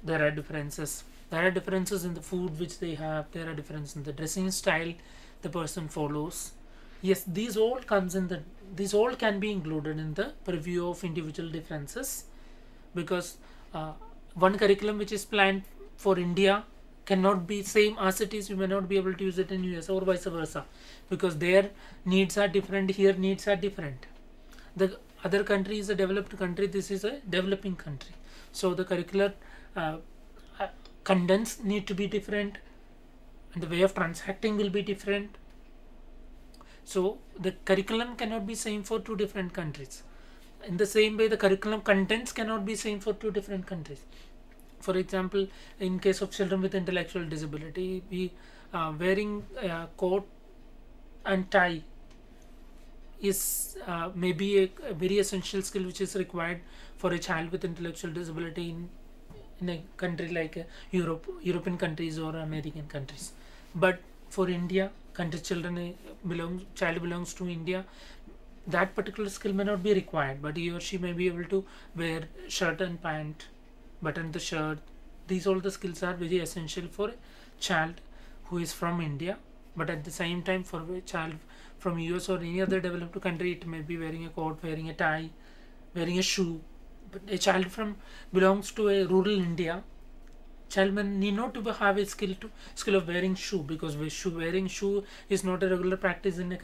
There are differences in the food which they have. There are differences in the dressing style the person follows. Yes, these all can be included in the purview of individual differences, because one curriculum which is planned for India cannot be same as it is. You may not be able to use it in US, or vice versa, because their needs are different, here needs are different. The other country is a developed country, this is a developing country, so the curricular contents need to be different, and the way of transacting will be different. So the curriculum cannot be same for two different countries. In the same way, the curriculum contents cannot be same for two different countries. For example, in case of children with intellectual disability, we wearing a coat and tie is maybe a very essential skill which is required for a child with intellectual disability in a country like European countries or American countries. But for India, child belongs to India, that particular skill may not be required, but he or she may be able to wear shirt and pant, button the shirt. These all the skills are very essential for a child who is from India. But at the same time, for a child from US or any other developed country, it may be wearing a coat, wearing a tie, wearing a shoe. But a child from belongs to a rural India, child may need not to have a skill of wearing shoe, because wearing shoe is not a regular practice in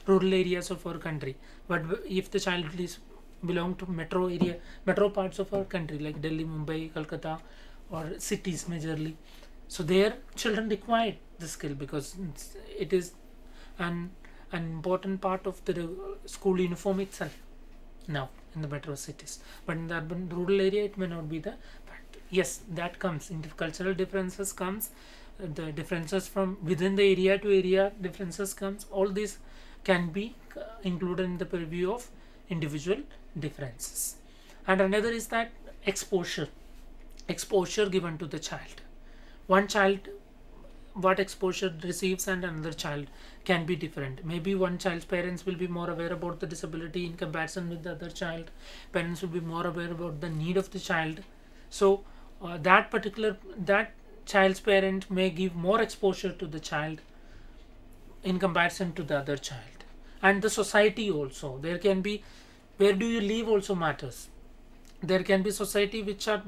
rural areas of our country. But if the child is belong to metro parts of our country like Delhi, Mumbai, Kolkata, or cities majorly, so their children require the skill, because it is an important part of the school uniform itself now in the metro cities. But in the urban rural area, it may not be the fact. Yes, that comes into cultural differences comes, the differences from within the area to area differences comes. All these can be included in the purview of individual differences. And another is that exposure given to the child. One child, what exposure receives, and another child can be different. Maybe one child's parents will be more aware about the disability in comparison with the other child. Parents will be more aware about the need of the child. So that child's parent may give more exposure to the child in comparison to the other child. And the society also, there can be, where do you live also matters. There can be society which are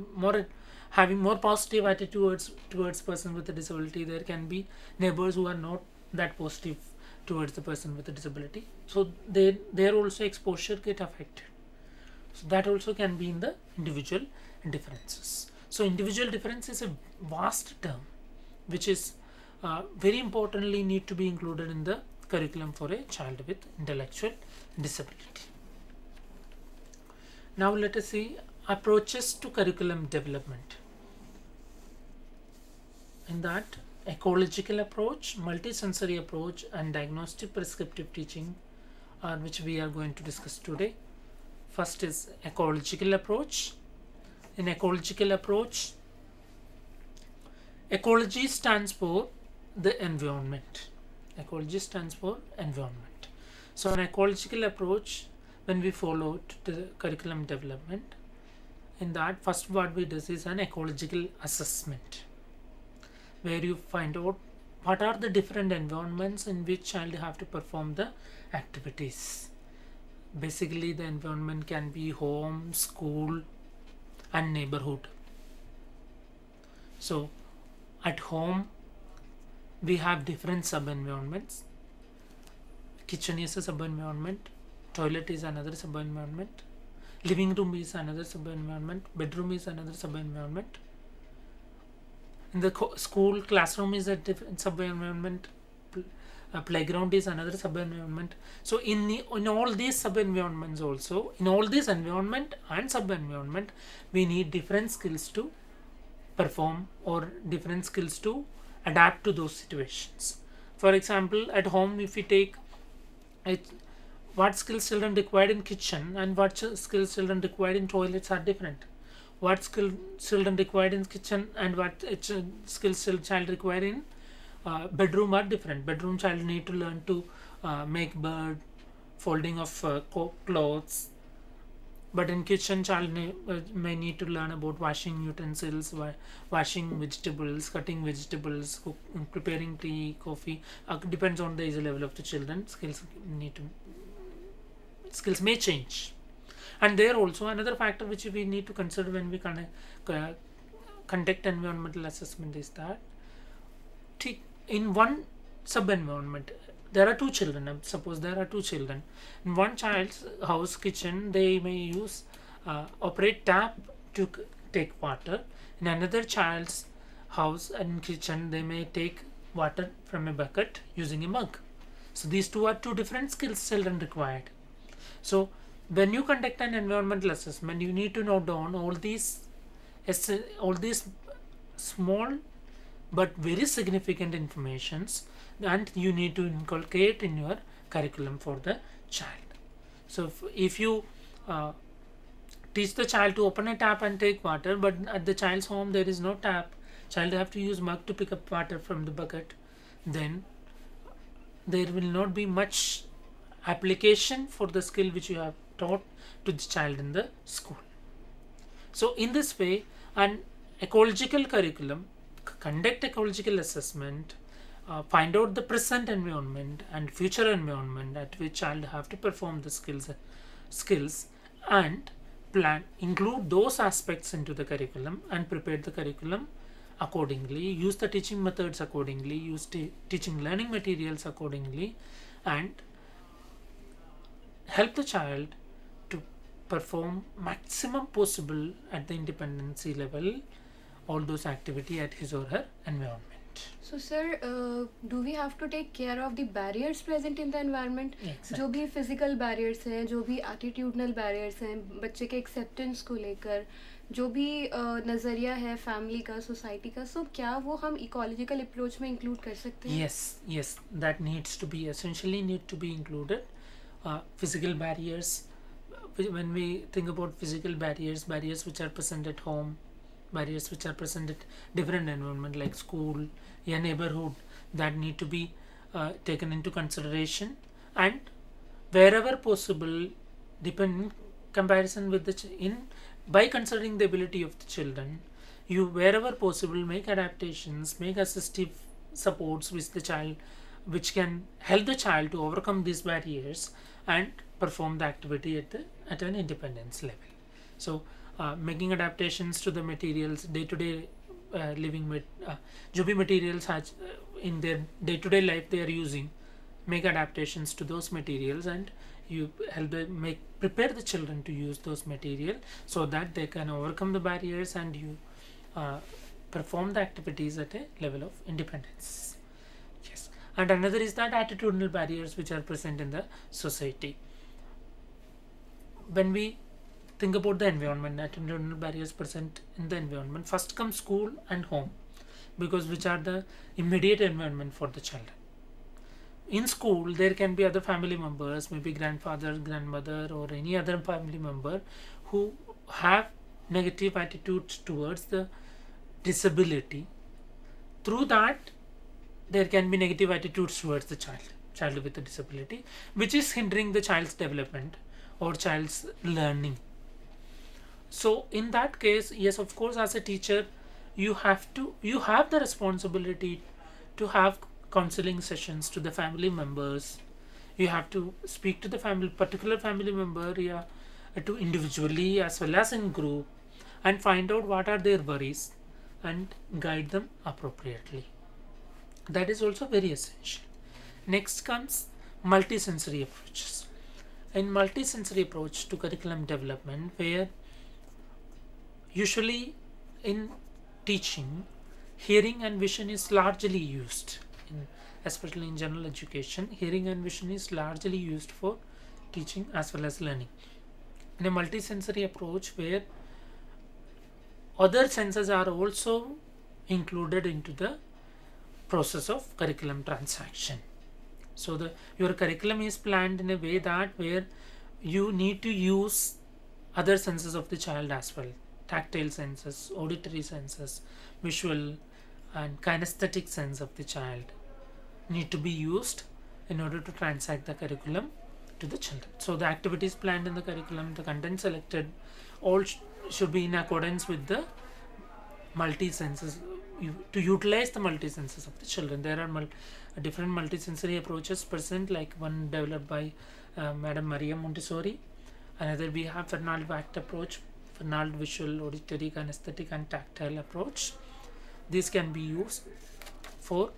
having more positive attitudes towards person with a disability. There can be neighbors who are not that positive towards the person with a disability, so their also exposure get affected. So that also can be in the individual differences. So individual difference is a vast term which is very importantly need to be included in the curriculum for a child with intellectual disability. Now let us see approaches to curriculum development. In that, ecological approach, multisensory approach, and diagnostic prescriptive teaching are which we are going to discuss today. First is ecological approach. In ecological approach, ecology stands for the environment. Ecology stands for environment. So an ecological approach, when we follow the curriculum development, in that first what we do is an ecological assessment, where you find out what are the different environments in which child have to perform the activities. Basically, the environment can be home, school, and neighborhood. So at home we have different sub environments. Kitchen is a sub environment, toilet is another sub environment, living room is another sub environment, bedroom is another sub environment. In the school, classroom is a different sub environment, playground is another sub environment. So in all these sub environments also, in all this environment and sub environment, we need different skills to perform or different skills to adapt to those situations. For example, at home, if we take it, what skills children required in kitchen and what skills children required in toilets are different. What skills children required in kitchen and what skills child required in bedroom are different. Bedroom child need to learn to make bed, folding of clothes, but in kitchen child may need to learn about washing utensils, washing vegetables, cutting vegetables, preparing tea, coffee. Depends on the age level of the children. Skills may change. And there also another factor which we need to consider when we conduct environmental assessment is that in one sub environment there are two children. Suppose there are two children in one child's house kitchen, they may use operate tap to take water. In another child's house and kitchen, they may take water from a bucket using a mug. So these two are two different skills children required. So when you conduct an environmental assessment, you need to note down all these small but very significant informations, and you need to inculcate in your curriculum for the child. So if you teach the child to open a tap and take water, but at the child's home there is no tap, child have to use mug to pick up water from the bucket, then there will not be much application for the skill which you have taught to the child in the school. So in this way, an ecological curriculum conduct ecological assessment, find out the present environment and future environment at which child have to perform the skills and plan, include those aspects into the curriculum and prepare the curriculum accordingly, use the teaching methods accordingly, use teaching learning materials accordingly, and help the child to perform maximum possible at the independency level all those activity at his or her environment. So sir, do we have to take care of the barriers present in the environment? Exactly. जो भी physical barriers हैं, जो भी attitudinal barriers हैं, बच्चे के acceptance को लेकर, जो भी नज़रिया है family का, society का, so क्या वो हम ecological approach में include कर सकते हैं? Yes, that needs to be essentially need to be included. Physical barriers, when we think about physical barriers which are present at home, barriers which are present at different environment like school, a neighborhood, that need to be taken into consideration, and wherever possible, depend comparison with by considering the ability of the children, you wherever possible make adaptations, make assistive supports with the child, which can help the child to overcome these barriers and perform the activity at an independence level. So making adaptations to the materials, day-to-day living with जो भी materials in their day-to-day life they are using, make adaptations to those materials, and you help them prepare the children to use those materials so that they can overcome the barriers and you perform the activities at a level of independence. Yes, and another is that attitudinal barriers which are present in the society. When we think about the environment, attitudinal barriers present in the environment, first comes school and home, because which are the immediate environment for the children. In school, there can be other family members, maybe grandfather, grandmother, or any other family member who have negative attitudes towards the disability. Through that, there can be negative attitudes towards the child with a disability, which is hindering the child's development or child's learning. So in that case, yes, of course, as a teacher, you have the responsibility to have counseling sessions to the family members. You have to speak to the particular family member, yeah, to individually as well as in group, and find out what are their worries and guide them appropriately. That is also very essential. Next comes multisensory approaches. In multisensory approach to curriculum development, where usually in teaching, hearing and vision is largely used, especially in general education. Hearing and vision is largely used for teaching as well as learning. In a multisensory approach, where other senses are also included into the process of curriculum transaction. So your curriculum is planned in a way that where you need to use other senses of the child as well: tactile senses, auditory senses, visual and kinesthetic sense of the child need to be used in order to transact the curriculum to the children. So the activities planned in the curriculum, the content selected, all should be in accordance with the multi-senses, to utilize the multi-senses of the children. There are different multi-sensory approaches present, like one developed by Madam Maria Montessori. Another we have Fernald Wacht approach, Fernald visual, auditory, kinesthetic and tactile approach. These can be used for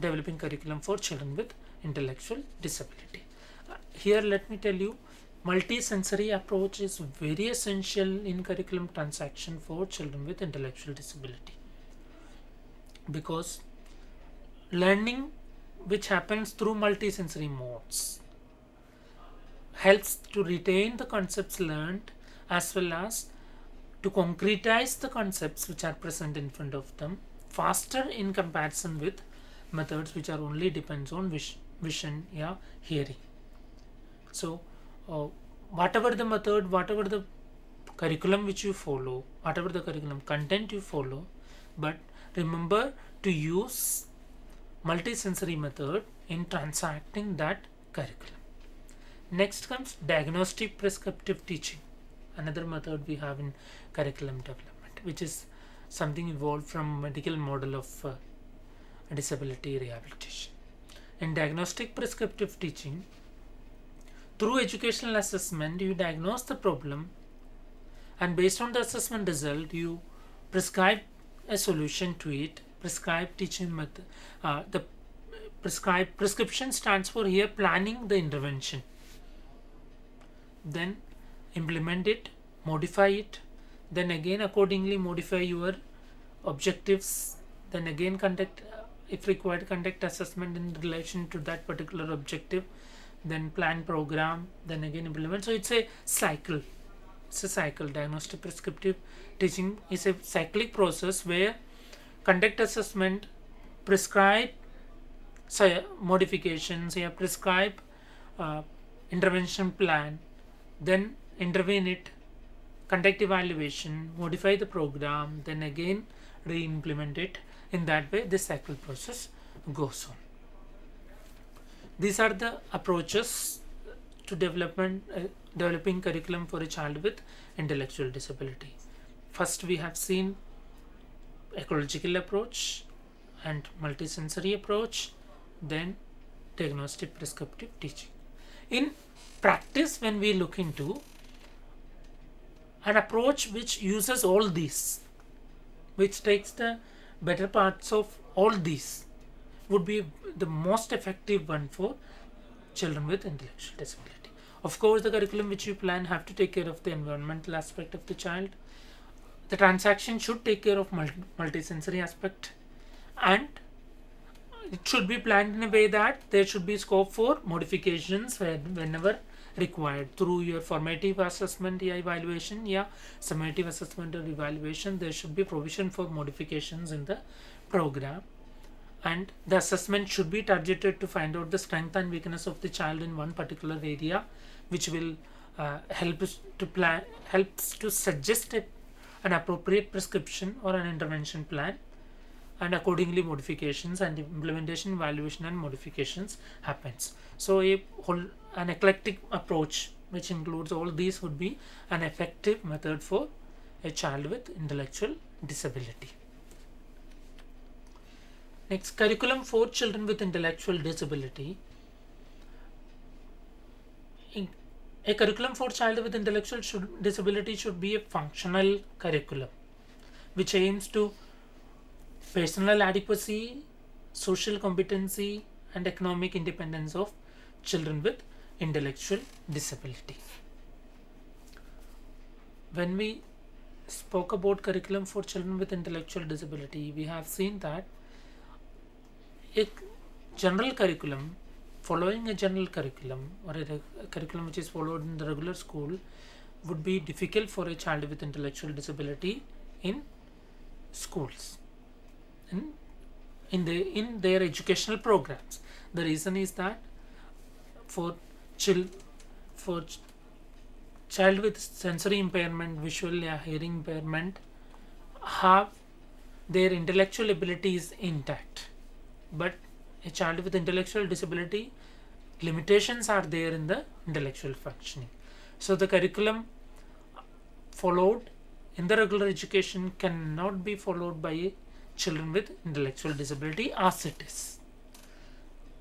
developing curriculum for children with intellectual disability. Here let me tell you, multi-sensory approach is very essential in curriculum transaction for children with intellectual disability, because learning which happens through multi-sensory modes helps to retain the concepts learned as well as to concretize the concepts which are present in front of them faster in comparison with methods which are only depends on vision, yeah, hearing. So whatever the method, whatever the curriculum which you follow, whatever the curriculum content you follow, but remember to use multisensory method in transacting that curriculum. Next comes diagnostic prescriptive teaching, another method we have in curriculum development, which is something evolved from medical model of disability rehabilitation. In diagnostic prescriptive teaching, through educational assessment, you diagnose the problem, and based on the assessment result, you prescribe a solution to it, prescribe teaching method. The prescription stands for here planning the intervention, then implement it, modify it, then again accordingly modify your objectives, then again conduct, if required, conduct assessment in relation to that particular objective, then plan program, then again implement. So it's a cycle. It's a cycle. Diagnostic prescriptive teaching is a cyclic process where conduct assessment, prescribe modifications, yeah, prescribe intervention plan, then intervene it, conduct evaluation, modify the program, then again re-implement it. In that way, this cycle process goes on. These are the approaches to developing curriculum for a child with intellectual disability. First, we have seen ecological approach and multisensory approach, then diagnostic prescriptive teaching. In practice, when we look into an approach which uses all these, which takes the better parts of all these, would be the most effective one for children with intellectual disability. Of course, the curriculum which you plan have to take care of the environmental aspect of the child. The transaction should take care of multisensory aspect, and it should be planned in a way that there should be scope for modifications whenever required through your formative assessment, evaluation, summative assessment or evaluation. There should be provision for modifications in the program, and the assessment should be targeted to find out the strength and weakness of the child in one particular area, which will helps to suggest an appropriate prescription or an intervention plan, and accordingly modifications and implementation, evaluation and modifications happens. So an eclectic approach which includes all these would be an effective method for a child with intellectual disability. Next, curriculum for children with intellectual disability. A curriculum for child with intellectual disability should be a functional curriculum which aims to personal adequacy, social competency, and economic independence of children with intellectual disability. When we spoke about curriculum for children with intellectual disability, we have seen that a general curriculum, following a general curriculum or a curriculum which is followed in the regular school, would be difficult for a child with intellectual disability in schools, in their educational programs. The reason is that for child with sensory impairment, visual or hearing impairment, have their intellectual abilities intact, but a child with intellectual disability, limitations are there in the intellectual functioning. So the curriculum followed in the regular education cannot be followed by children with intellectual disability as it is.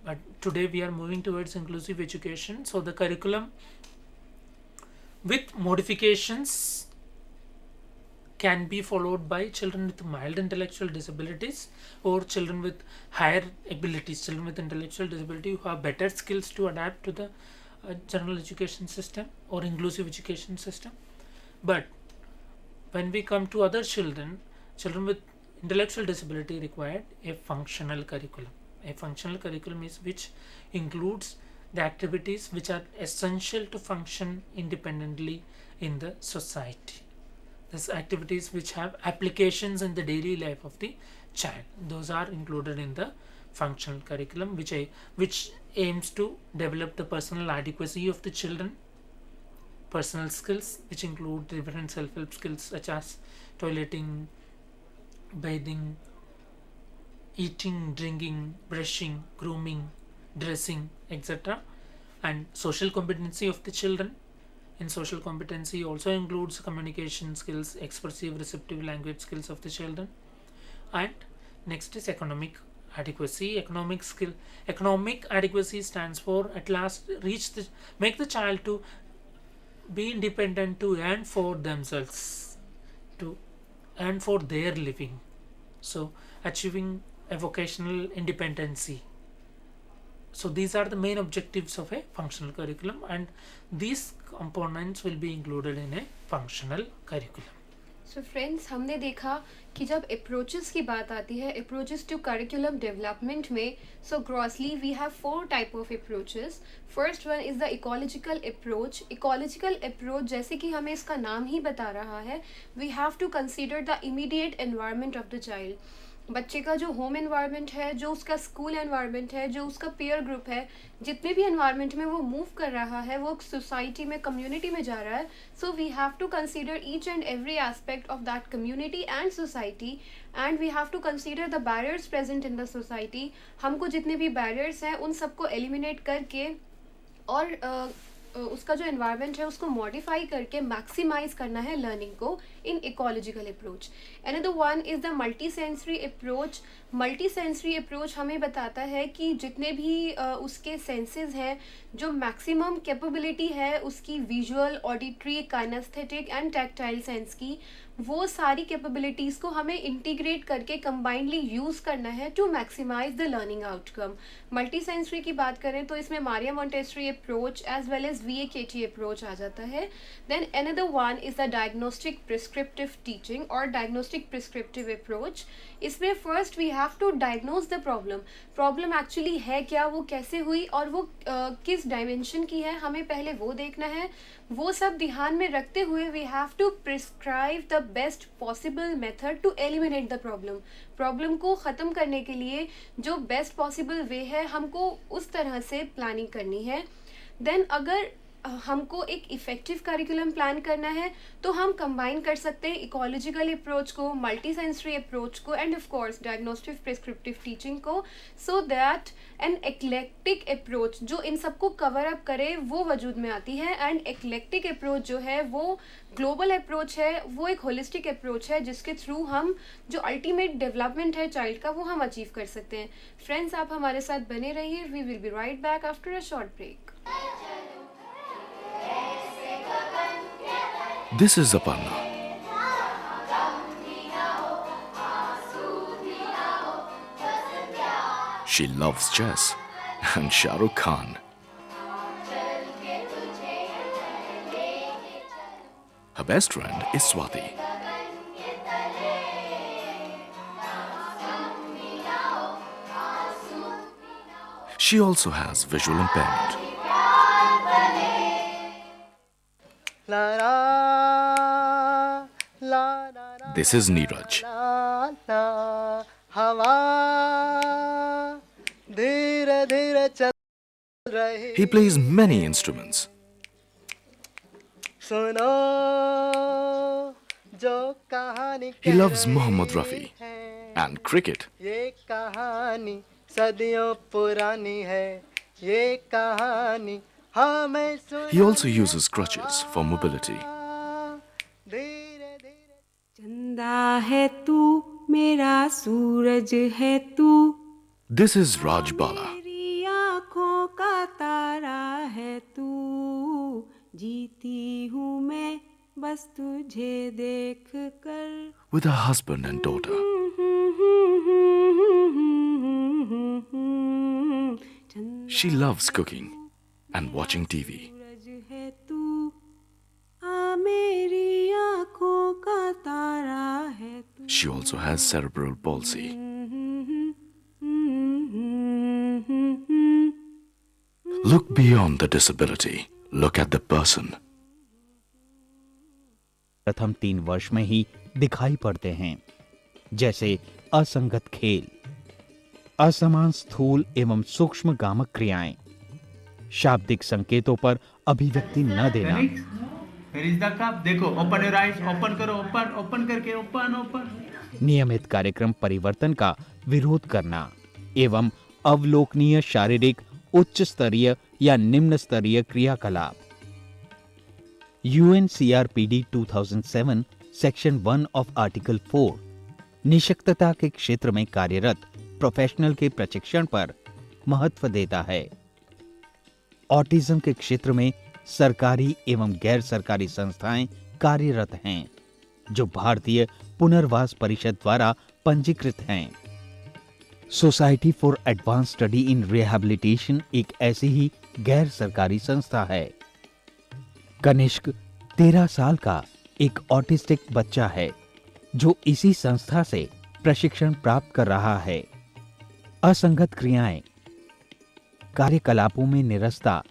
But today we are moving towards inclusive education, so the curriculum with modifications can be followed by children with mild intellectual disabilities or children with higher abilities, children with intellectual disability who have better skills to adapt to the general education system or inclusive education system. But when we come to other children with intellectual disability required a functional curriculum. A functional curriculum is which includes the activities which are essential to function independently in the society. These activities which have applications in the daily life of the child, those are included in the functional curriculum, which aims to develop the personal adequacy of the children, personal skills which include different self-help skills such as toileting, bathing, eating, drinking, brushing, grooming, dressing, etc. And social competency of the children. In social competency also includes communication skills, expressive, receptive language skills of the children. And next is economic adequacy. Economic adequacy stands for at last make the child to be independent, to earn for themselves, to earn for their living. So achieving a vocational independency. So these are the main objectives of a functional curriculum, and these components will be included in a functional curriculum. So friends, हमने देखा कि जब approaches की बात आती है, approaches to curriculum development में, so grossly we have 4 type of approaches. First one is the ecological approach. Ecological approach, जैसे कि हमें इसका नाम ही बता रहा है, we have to consider the immediate environment of the child. बच्चे का जो होम एनवायरनमेंट है, जो उसका स्कूल एनवायरनमेंट है, जो उसका पीयर ग्रुप है, जितने भी एनवायरनमेंट में वो मूव कर रहा है, वो सोसाइटी में, कम्युनिटी में जा रहा है. So we have to consider each and every aspect of that community and society, and we have to consider the barriers present in the society. हमको जितने भी बैरियर्स हैं उन सबको एलिमिनेट करके और उसका जो एनवायरनमेंट है उसको मॉडिफाई करके मैक्सिमाइज करना है लर्निंग को in ecological approach. Another one is the multi sensory approach. Multi sensory approach हमें बताता है कि जितने भी उसके सेंसेस हैं, जो मैक्सिमम कैपेबिलिटी है उसकी visual, auditory, kinesthetic and tactile sense की, वो सारी कैपेबिलिटीज़ को हमें इंटीग्रेट करके कंबाइंडली यूज़ करना है to maximise the learning outcome. Multi sensory की बात करें तो इसमें Maria Montessori approach as well as VAKT approach आ जाता है. Then another one is the diagnostic prescriptive teaching or diagnostic prescriptive approach. इसमें first we have to diagnose the problem actually है क्या, वो कैसे हुई और वो किस डायमेंशन की है, हमें पहले वो देखना है. वो सब ध्यान में रखते हुए we have to prescribe the best possible method to eliminate the problem को ख़त्म करने के लिए जो बेस्ट पॉसिबल वे है हमको उस तरह से प्लानिंग करनी है. देन अगर हमको एक इफ़ेक्टिव करिकुलम प्लान करना है तो हम कंबाइन कर सकते हैं इकोलॉजिकल अप्रोच को, मल्टी सेंसरी अप्रोच को and of course diagnostic prescriptive teaching को, so that an eclectic approach जो इन सबको कवर अप करे वो वजूद में आती है। एंड एक्लेक्टिक अप्रोच जो है वो ग्लोबल अप्रोच है, वो एक होलिस्टिक अप्रोच है जिसके थ्रू हम जो अल्टीमेट डेवलपमेंट है चाइल्ड का वो हम अचीव कर सकते हैं। फ्रेंड्स, आप हमारे साथ बने रहिए। We will be right back after a short break. This is Aparna. She loves chess and Shah Rukh Khan. Her best friend is Swati. She also has visual impairment. This is Neeraj. He plays many instruments. He loves Mohammad Rafi and cricket. He also uses crutches for mobility. चंदा है तू मेरा सूरज है तू This is Raj Bala. मेरी आँखों का तारा है तू जीती हूँ मैं बस तुझे देख कर With her husband and daughter. She loves cooking and watching TV. सूरज है तू आ मेरी आँखों का तारा है तू She also has cerebral palsy. Look beyond the disability. Look at the person. प्रथम 3 वर्ष में ही दिखाई पड़ते हैं, जैसे असंगत खेल, असमान स्थूल एवं सूक्ष्म गामक क्रियाएं, शाब्दिक संकेतों पर अभिव्यक्ति न देना, Where is the cup? देखो, open your eyes, open करो, open करके, open. नियमित कार्यक्रम परिवर्तन का विरोध करना एवं अवलोकनीय शारीरिक उच्च स्तरीय या निम्न स्तरीय क्रियाकलाप। UNCRPD 2007 सेक्शन 1 ऑफ आर्टिकल 4 निशक्तता के क्षेत्र में कार्यरत प्रोफेशनल के प्रशिक्षण पर महत्व देता है। ऑटिज्म के क्षेत्र में सरकारी एवं गैर सरकारी संस्थाएं कार्यरत हैं, जो भारतीय पुनर्वास परिषद द्वारा पंजीकृत हैं। Society for advance study in rehabilitation एक ऐसी ही गैर सरकारी संस्था है। कनिष्क 13 साल का एक ऑटिस्टिक बच्चा है, जो इसी संस्था से प्रशिक्षण प्राप्त कर रहा है। असंगत क्रियाएं, कार्यकलापों में निरस्ता,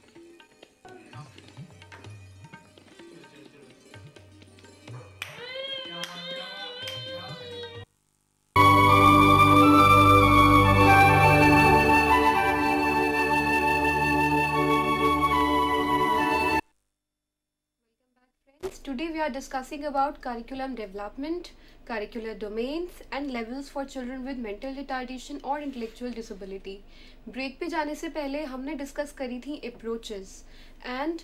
Today we are discussing about curriculum development, curricular domains and levels for children with mental retardation or intellectual disability. Break पे जाने से पहले हमने डिस्कस करी थी अप्रोचेस एंड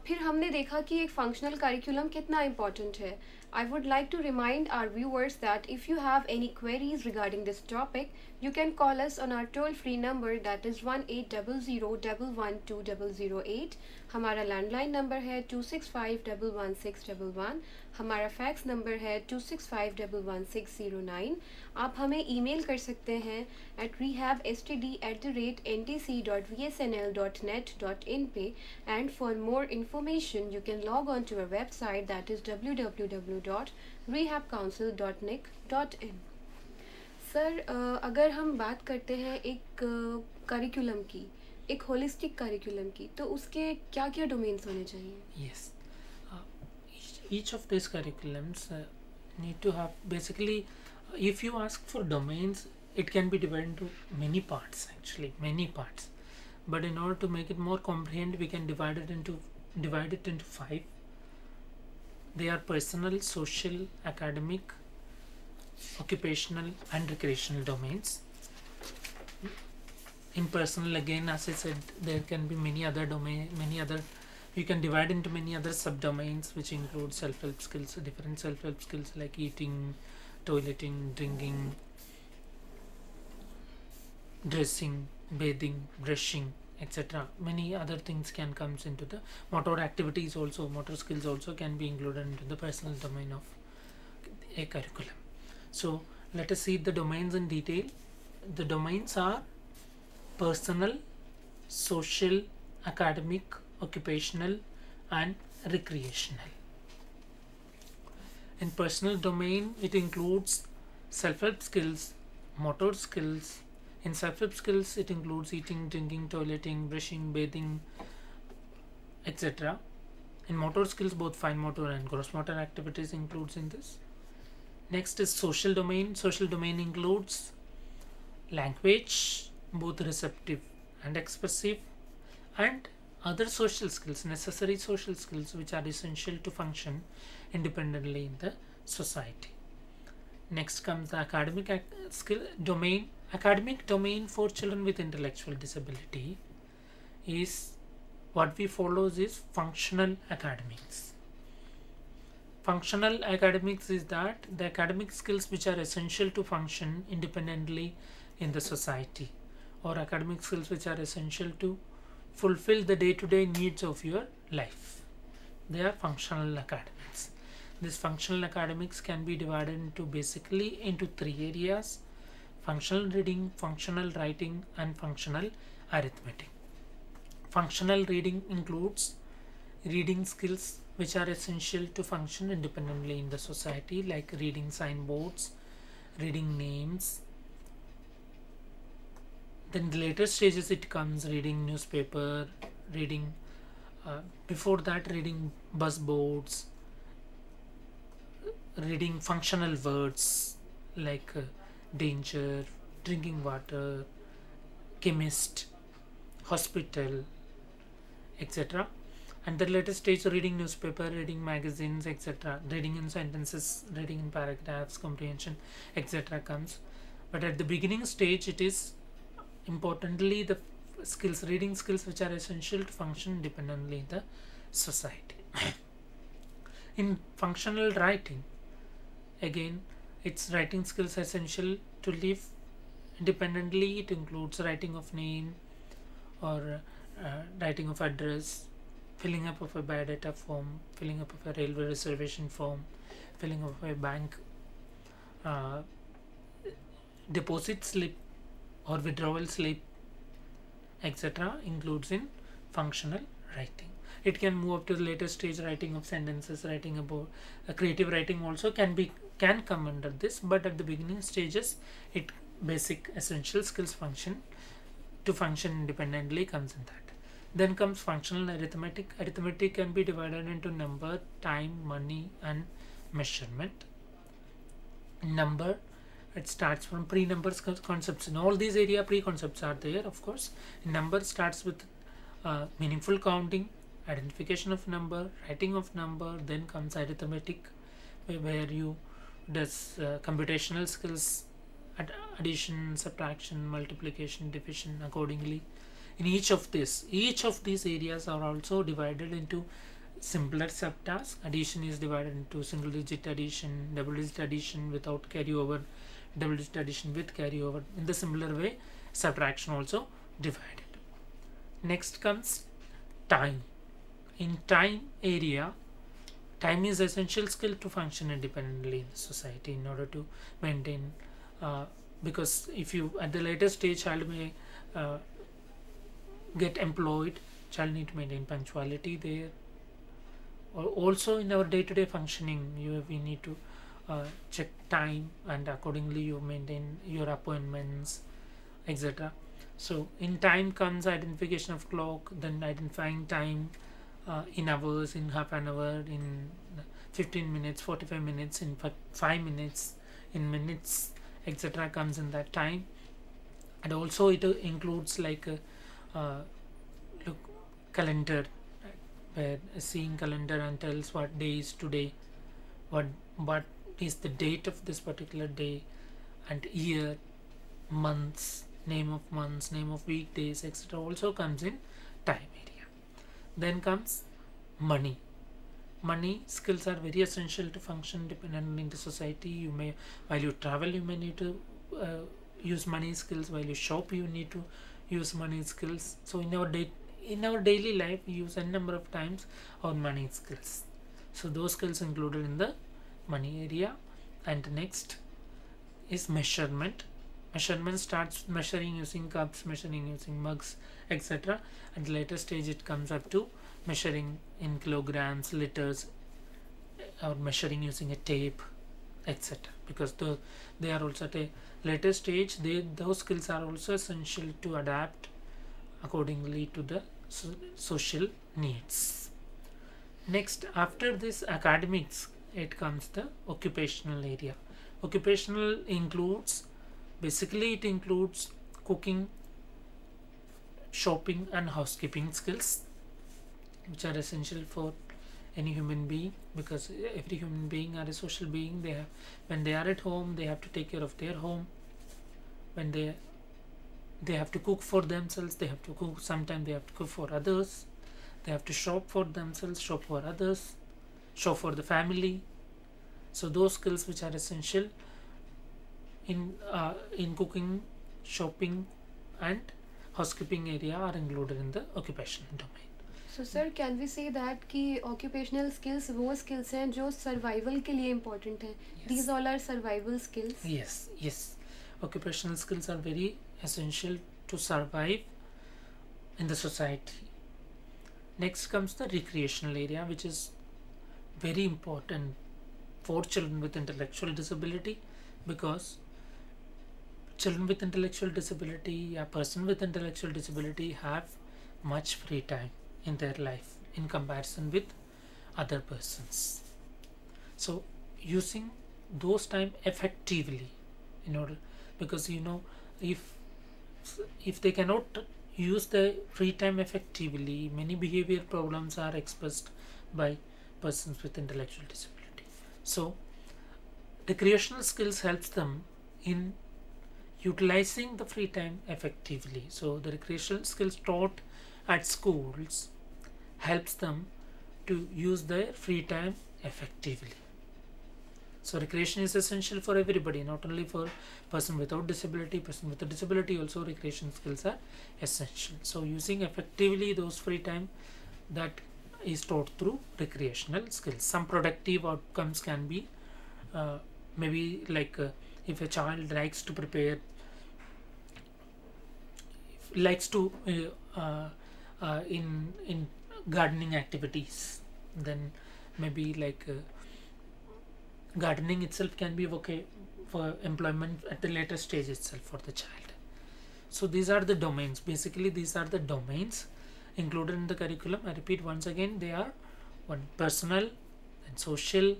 फिर हमने देखा कि एक फंक्शनल करिकुलम कितना इम्पॉर्टेंट है. I would like to remind our viewers that if you have any queries regarding this topic, you can call us on our toll-free number that is 1800112008. हमारा landline number है 26511611. हमारा fax number है 26511609. आप हमें email कर सकते हैं at rehabstd@ntc.vsnl.net.in पे, and for more information you can log on to our website that is www.rehabcouncil.nic.in. Sir, अगर हम बात करते हैं एक करिकुलम की, एक होलिस्टिक करिकुलम की, तो उसके क्या क्या डोमेन्स होने चाहिए? Yes. Each of these curriculums need to have basically, if you ask for domains, it can be divided into many parts, actually, many parts. But in order to make it more comprehensive, we can divide it into divide it into 5. They are personal, social, academic, occupational and recreational domains. In personal, again, as I said, there can be many other you can divide into many other subdomains, which include self-help skills, different self-help skills like eating, toileting, drinking, dressing, bathing, brushing, etc. Many other things can comes into the motor activities also. Motor skills also can be included into the personal domain of a curriculum. So let us see the domains in detail. The domains are personal, social, academic, occupational and recreational. In personal domain, it includes self-help skills, motor skills. In self-help skills, it includes eating, drinking, toileting, brushing, bathing, etc. In motor skills, both fine motor and gross motor activities includes in this. Next is social domain. Social domain includes language, both receptive and expressive, and other social skills, necessary social skills which are essential to function independently in the society. Next comes the academic skill domain. Academic domain for children with intellectual disability is what we follows is functional academics. Functional academics is that the academic skills which are essential to function independently in the society, or academic skills which are essential to fulfill the day-to-day needs of your life. They are functional academics. These functional academics can be divided into basically into 3 areas: functional reading, functional writing and functional arithmetic. Functional reading includes reading skills which are essential to function independently in the society, like reading signboards, reading names. Then the later stages it comes reading newspaper, reading before that reading bus boards, reading functional words like danger, drinking water, chemist, hospital, etc. And the later stage reading newspaper, reading magazines, etc. Reading in sentences, reading in paragraphs, comprehension, etc. comes. But at the beginning stage it is importantly the skills, reading skills which are essential to function independently in the society. In functional writing, again, its writing skills essential to live independently. It includes writing of name or writing of address, filling up of a biodata form, filling up of a railway reservation form, filling up of a bank deposit slip or withdrawal slip, etc. includes in functional writing. It can move up to the later stage, writing of sentences, writing about creative writing also can come under this, but at the beginning stages it basic essential skills function to function independently comes in that. Then comes functional arithmetic. Arithmetic can be divided into number, time, money and measurement. Number, it starts from pre-numbers concepts. In all these area pre-concepts are there, of course. Number starts with meaningful counting, identification of number, writing of number. Then comes arithmetic, where you does computational skills, addition, subtraction, multiplication, division accordingly. In each of these areas are also divided into simpler subtasks. Addition is divided into single digit addition, double digit addition without carryover, double digit addition with carryover. In the similar way, subtraction also divided. Next comes time. In time area, time is essential skill to function independently in the society in order to maintain, because if you at the later stage child may get employed, child need to maintain punctuality there. Or also in our day-to-day functioning, we need to check time, and accordingly you maintain your appointments, etc. So in time comes identification of clock, then identifying time in hours, in half an hour, in 15 minutes, 45 minutes, in 5 minutes, in minutes, etc. comes in that time. And also it includes like look, calendar, where seeing calendar and tells what day is today, what is the date of this particular day, and year, months, name of weekdays, etc. also comes in time area. Then comes money. Money skills are very essential to function dependent in the society. You may, while you travel, you may need to use money skills. While you shop, you need to use money skills. So in our daily life, we use a number of times our money skills. So those skills included in the money area. And next is measurement. Measurement starts measuring using cups, measuring using mugs, etc. At the later stage, it comes up to measuring in kilograms, liters, or measuring using a tape, etc. Because they are also at a later stage. Those skills are also essential to adapt accordingly to the social needs. Next, after this academics, it comes the occupational area. Occupational includes, basically it includes cooking, shopping and housekeeping skills, which are essential for any human being, because every human being are a social being. They have, when they are at home, they have to take care of their home. When they have to cook for themselves, they have to cook, sometimes they have to cook for others, they have to shop for themselves, shop for others, shop for the family. So those skills which are essential in cooking, shopping and housekeeping area are included in the occupational domain. So sir, can we say that कि occupational skills वो skills हैं जो survival के लिए important हैं? Yes. These all are survival skills. Yes. Occupational skills are very essential to survive in the society. Next comes the recreational area, which is very important for children with intellectual disability, because children with intellectual disability, a person with intellectual disability have much free time in their life in comparison with other persons. So using those time effectively, in order, because if they cannot use the free time effectively, many behavior problems are expressed by persons with intellectual disability. So recreational skills helps them in utilizing the free time effectively. So the recreational skills taught at schools helps them to use their free time effectively. So recreation is essential for everybody, not only for person without disability. Person with a disability also, recreation skills are essential. So using effectively those free time, that is taught through recreational skills. Some productive outcomes can be maybe like if a child likes to prepare, likes to in gardening activities, then maybe like gardening itself can be okay for employment at the later stage itself for the child. So these are the domains. Basically, these are the domains included in the curriculum. I repeat once again, they are one personal, and social,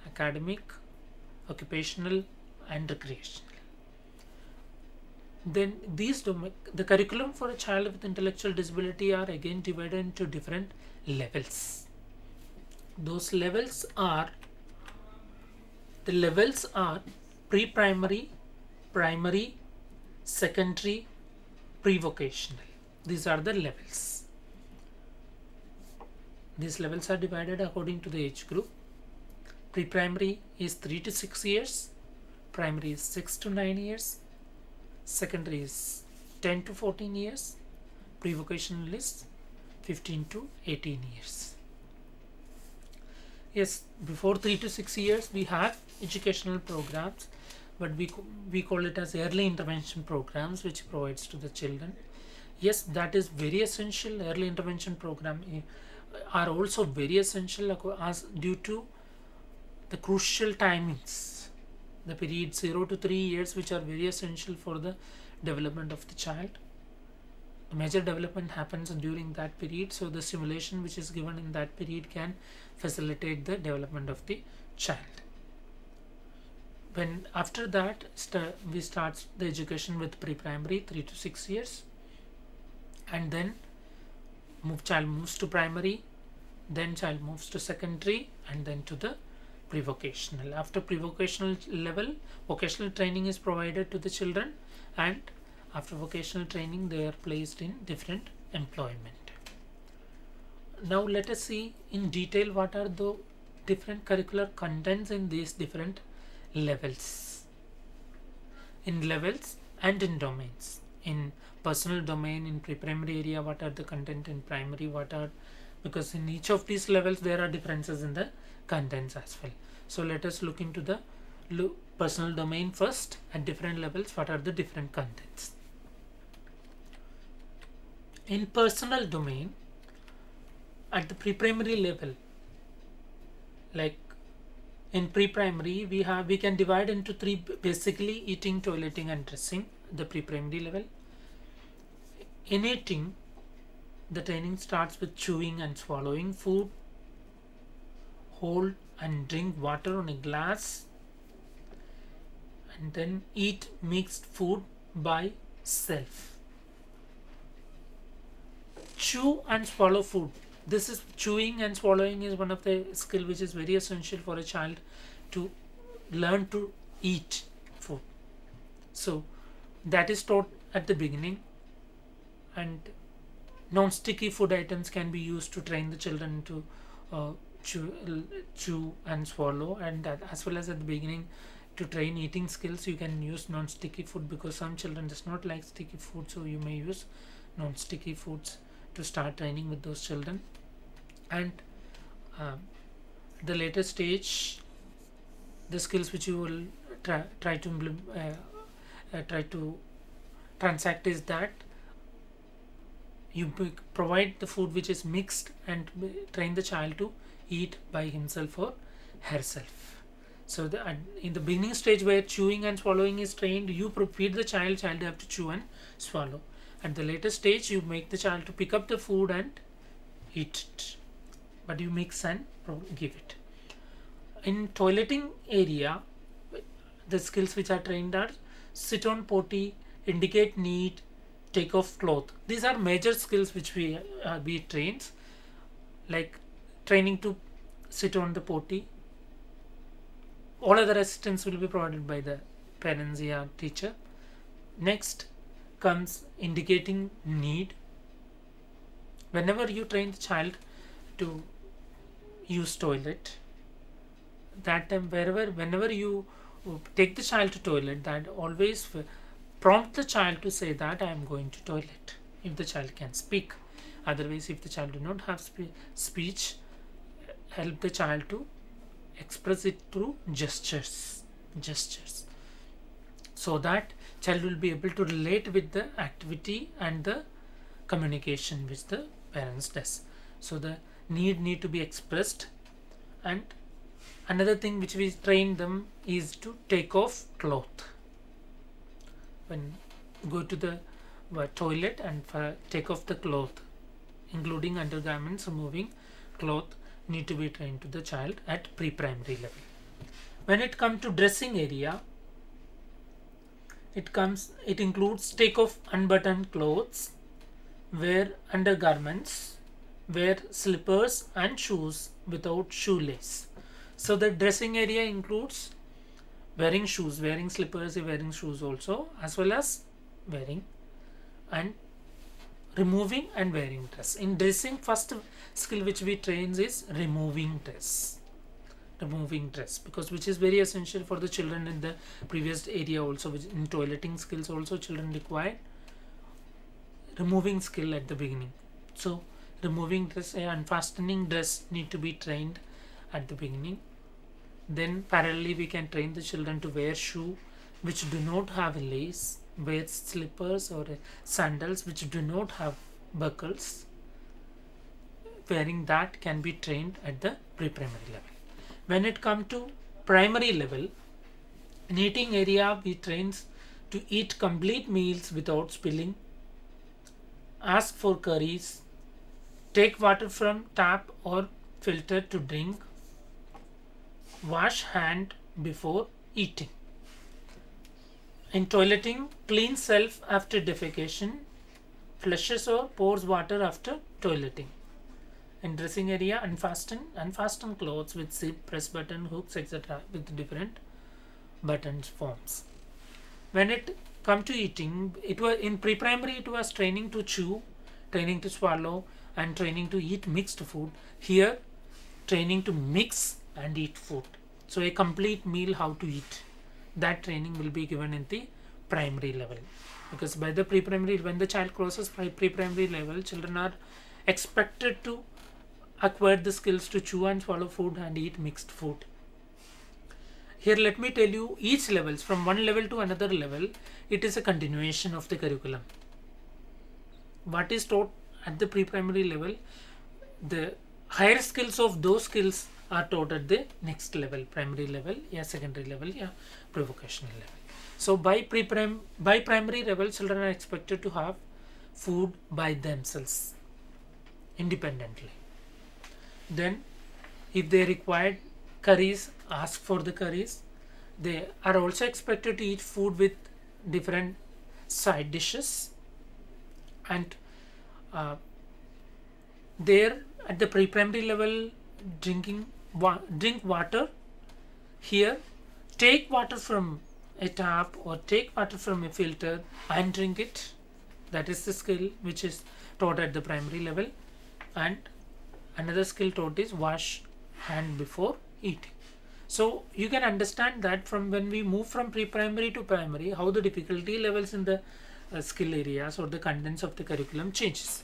academic, occupational and recreational. Then the curriculum for a child with intellectual disability are again divided into different levels. Those levels are, the levels are pre-primary, primary, secondary, pre-vocational. These are the levels. These levels are divided according to the age group. Pre-primary is 3 to 6 years, primary is 6 to 9 years, secondary is 10 to 14 years, pre-vocational is 15 to 18 years. Yes, before 3 to 6 years we have educational programs, but we call it as early intervention programs, which provides to the children. Yes, that is very essential. Early intervention program are also very essential as due to the crucial timings, the period 0 to 3 years, which are very essential for the development of the child. The major development happens during that period, so the stimulation which is given in that period can facilitate the development of the child. When after that we start the education with pre-primary 3 to 6 years, and then child moves to primary, then child moves to secondary and then to the pre-vocational. After pre-vocational level, vocational training is provided to the children, and after vocational training they are placed in different employment. Now let us see in detail what are the different curricular contents in these different levels. In levels and in domains. In personal domain, in pre-primary area, what are the content, in primary what are, because in each of these levels there are differences in the contents as well. So let us look into the personal domain first. At different levels, what are the different contents. In personal domain, at the pre-primary level, like in pre-primary we can divide into three, basically eating, toileting and dressing, the pre-primary level. In eating, the training starts with chewing and swallowing food, hold and drink water on a glass, and then eat mixed food by self. Chew and swallow food. This is chewing and swallowing is one of the skill which is very essential for a child to learn to eat food. So that is taught at the beginning, and non-sticky food items can be used to train the children to chew and swallow, and that, as well as at the beginning to train eating skills, you can use non-sticky food, because some children does not like sticky food, so you may use non-sticky foods to start training with those children. And the later stage, the skills which you will try to transact is that you provide the food which is mixed and train the child to eat by himself or herself. So in the beginning stage where chewing and swallowing is trained, you feed the child have to chew and swallow. At the later stage, you make the child to pick up the food and eat it, but you mix and give it. In toileting area, the skills which are trained are sit on potty, indicate need, take off cloth. These are major skills which we trains, like training to sit on the potty. All other assistance will be provided by the parents or teacher. Next comes indicating need. Whenever you train the child to use toilet, that time whenever you take the child to toilet, that always prompt the child to say that I am going to toilet, if the child can speak. Otherwise, if the child do not have speech, help the child to express it through gestures, so that child will be able to relate with the activity and the communication which the parents does. So the need to be expressed. And another thing which we train them is to take off cloth. When you go to the toilet and take off the cloth, including undergarments, removing cloth, need to be trained to the child at pre-primary level. When it comes to dressing area, it includes take off unbuttoned clothes, wear undergarments, wear slippers and shoes without shoelace. So the dressing area includes wearing shoes, wearing slippers, wearing shoes also, as well as wearing and removing and wearing dress. In dressing, first skill which we train is removing dress, because which is very essential for the children in the previous area also, which in toileting skills also children require removing skill at the beginning. So removing dress and fastening dress need to be trained at the beginning. Then parallelly we can train the children to wear shoe which do not have lace, wear slippers or sandals which do not have buckles. Wearing that can be trained at the pre-primary level. When it comes to primary level, in eating area we train to eat complete meals without spilling, ask for curries, take water from tap or filter to drink, wash hand before eating. In toileting, clean self after defecation, flushes or pours water after toileting. In dressing area, unfasten clothes with zip, press button, hooks, etc. with different buttons forms. When it come to eating, it was in pre-primary. It was training to chew, training to swallow, and training to eat mixed food. Here, training to mix and eat food. So a complete meal how to eat. That training will be given in the primary level, because by the pre-primary, when the child crosses pre-primary level, children are expected to acquire the skills to chew and swallow food and eat mixed food. Here let me tell you, each levels from one level to another level, it is a continuation of the curriculum. What is taught at the pre-primary level, the higher skills of those skills are taught at the next level, primary level, secondary level, pre-vocational level. So by primary level, children are expected to have food by themselves, independently. Then if they required curries, ask for the curries. They are also expected to eat food with different side dishes. And there at the pre-primary level, drink water. Here, take water from a tap or take water from a filter and drink it. That is the skill which is taught at the primary level. And another skill taught is wash hand before eating. So you can understand that from when we move from pre-primary to primary, how the difficulty levels in the skill areas or the contents of the curriculum changes.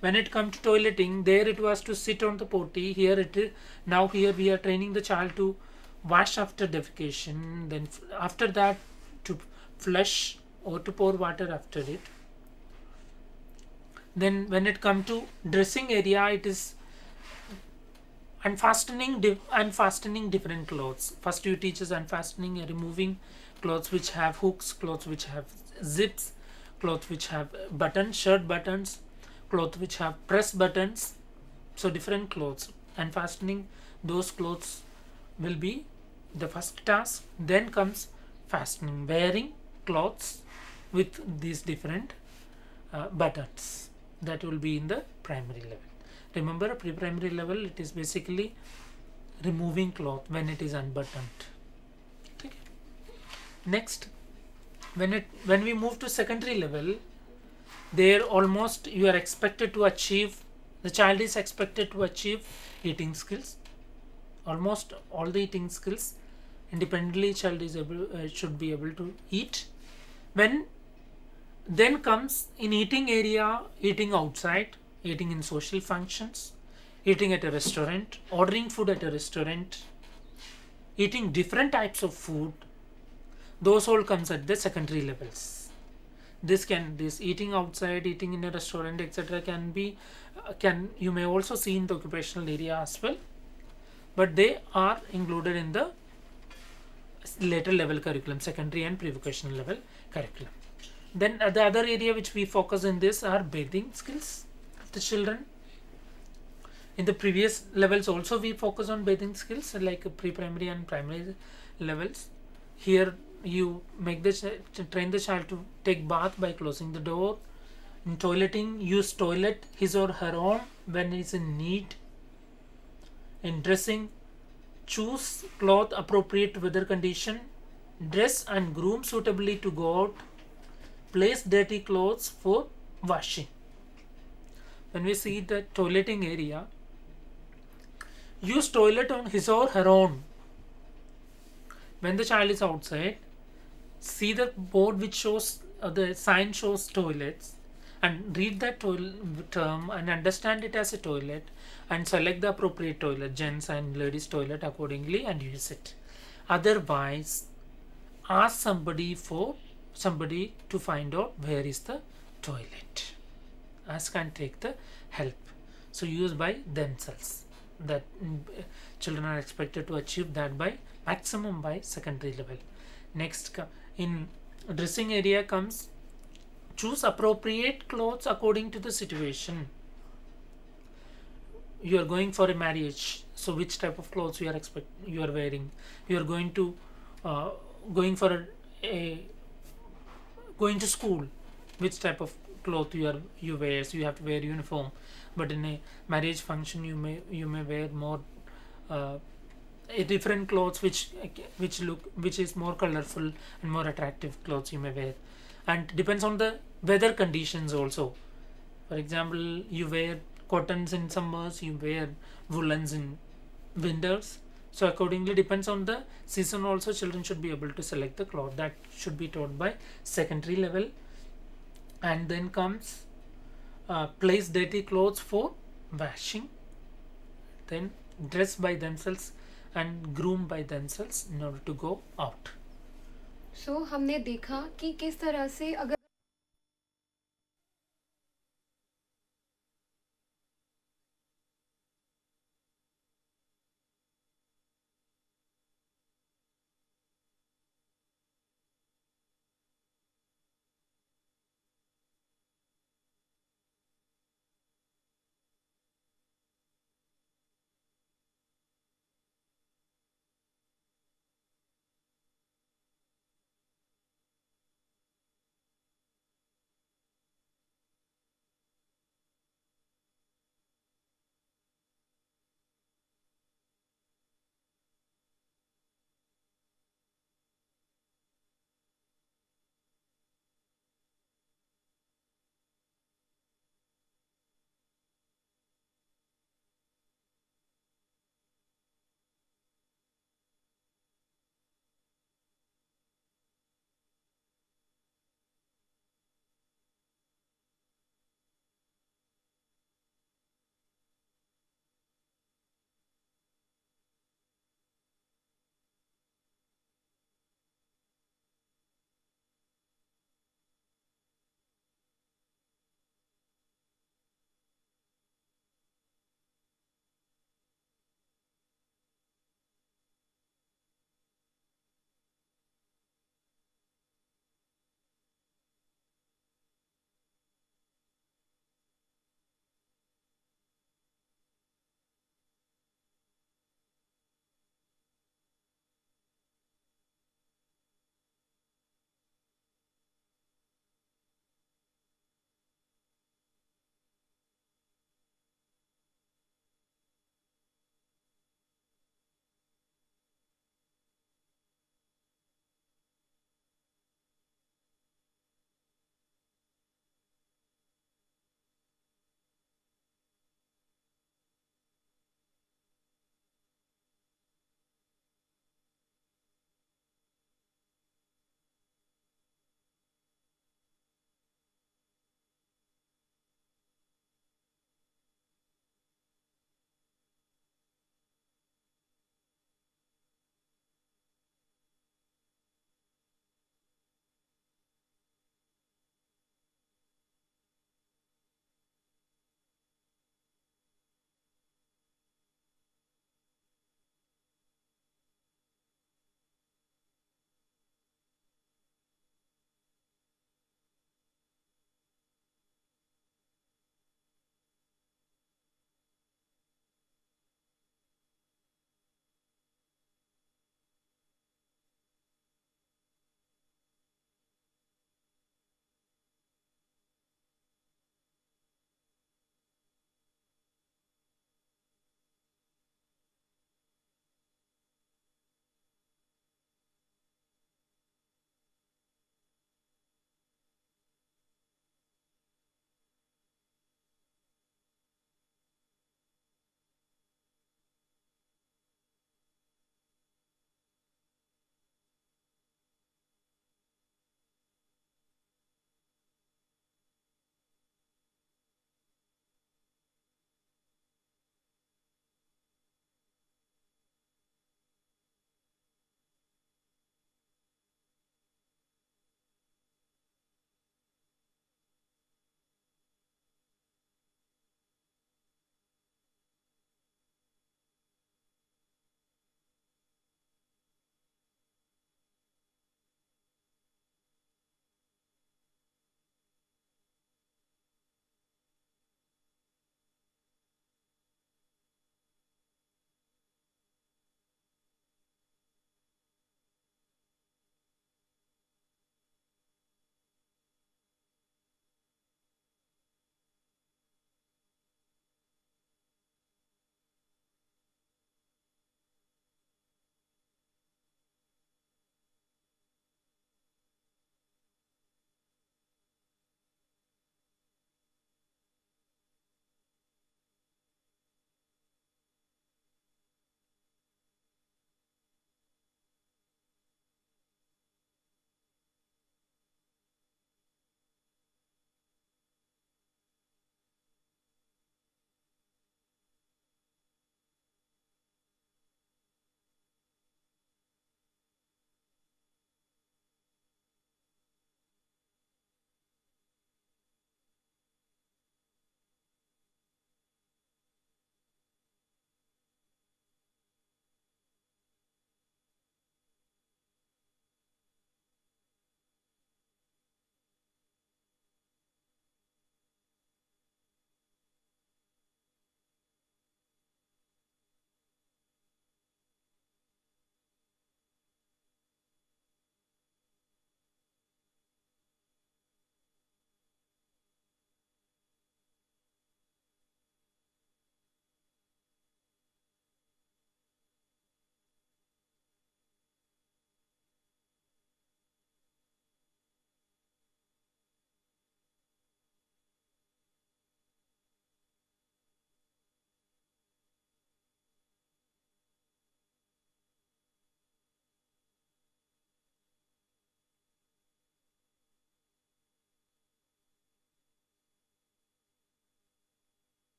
When it comes to toileting, there it was to sit on the potty. Here it is, now here we are training the child to wash after defecation, then after that to flush or to pour water after it. Then when it comes to dressing area, it is unfastening different clothes. First you teach us unfastening and removing clothes which have hooks, clothes which have zips, clothes which have buttons, shirt buttons, clothes which have press buttons. So different clothes, unfastening those clothes will be the first task. Then comes fastening, wearing clothes with these different buttons. That will be in the primary level. Remember, pre-primary level, it is basically removing cloth when it is unbuttoned. Okay. Next, when we move to secondary level, there almost you are expected to achieve, the child is expected to achieve eating skills. Almost all the eating skills independently child is should be able to eat. Then comes in eating area, eating outside, eating in social functions, eating at a restaurant, ordering food at a restaurant, eating different types of food. Those all comes at the secondary levels. This eating outside, eating in a restaurant, etc. You may also see in the occupational area as well, but they are included in the later level curriculum, secondary and pre-vocational level curriculum. Then the other area which we focus in this are bathing skills of the children. In the previous levels also we focus on bathing skills like pre-primary and primary levels. Here you make train the child to take bath by closing the door. In toileting, use toilet his or her own when it is in need. In dressing, choose cloth appropriate to weather condition. Dress and groom suitably to go out. Place dirty clothes for washing. When we see the toileting area, use toilet on his or her own. When the child is outside, see the board which shows the sign shows toilets and read that term and understand it as a toilet and select the appropriate toilet, gents and ladies toilet accordingly, and use it. Otherwise, ask somebody to find out where is the toilet. Ask and take the help. So use by themselves. That children are expected to achieve that by maximum by secondary level. Next, in dressing area comes choose appropriate clothes according to the situation. You are going for a marriage, so which type of clothes you are wearing? You are going to going to school, which type of cloth you wear, so you have to wear uniform. But in a marriage function, you may wear more a different clothes which is more colorful and more attractive clothes you may wear, and depends on the weather conditions also. For example, you wear cottons in summers, you wear woolens in winters. So accordingly, depends on the season also, children should be able to select the cloth. That should be taught by secondary level. And then comes place dirty clothes for washing, then dress by themselves and groom by themselves in order to go out. सो हमने देखा कि किस तरह से अगर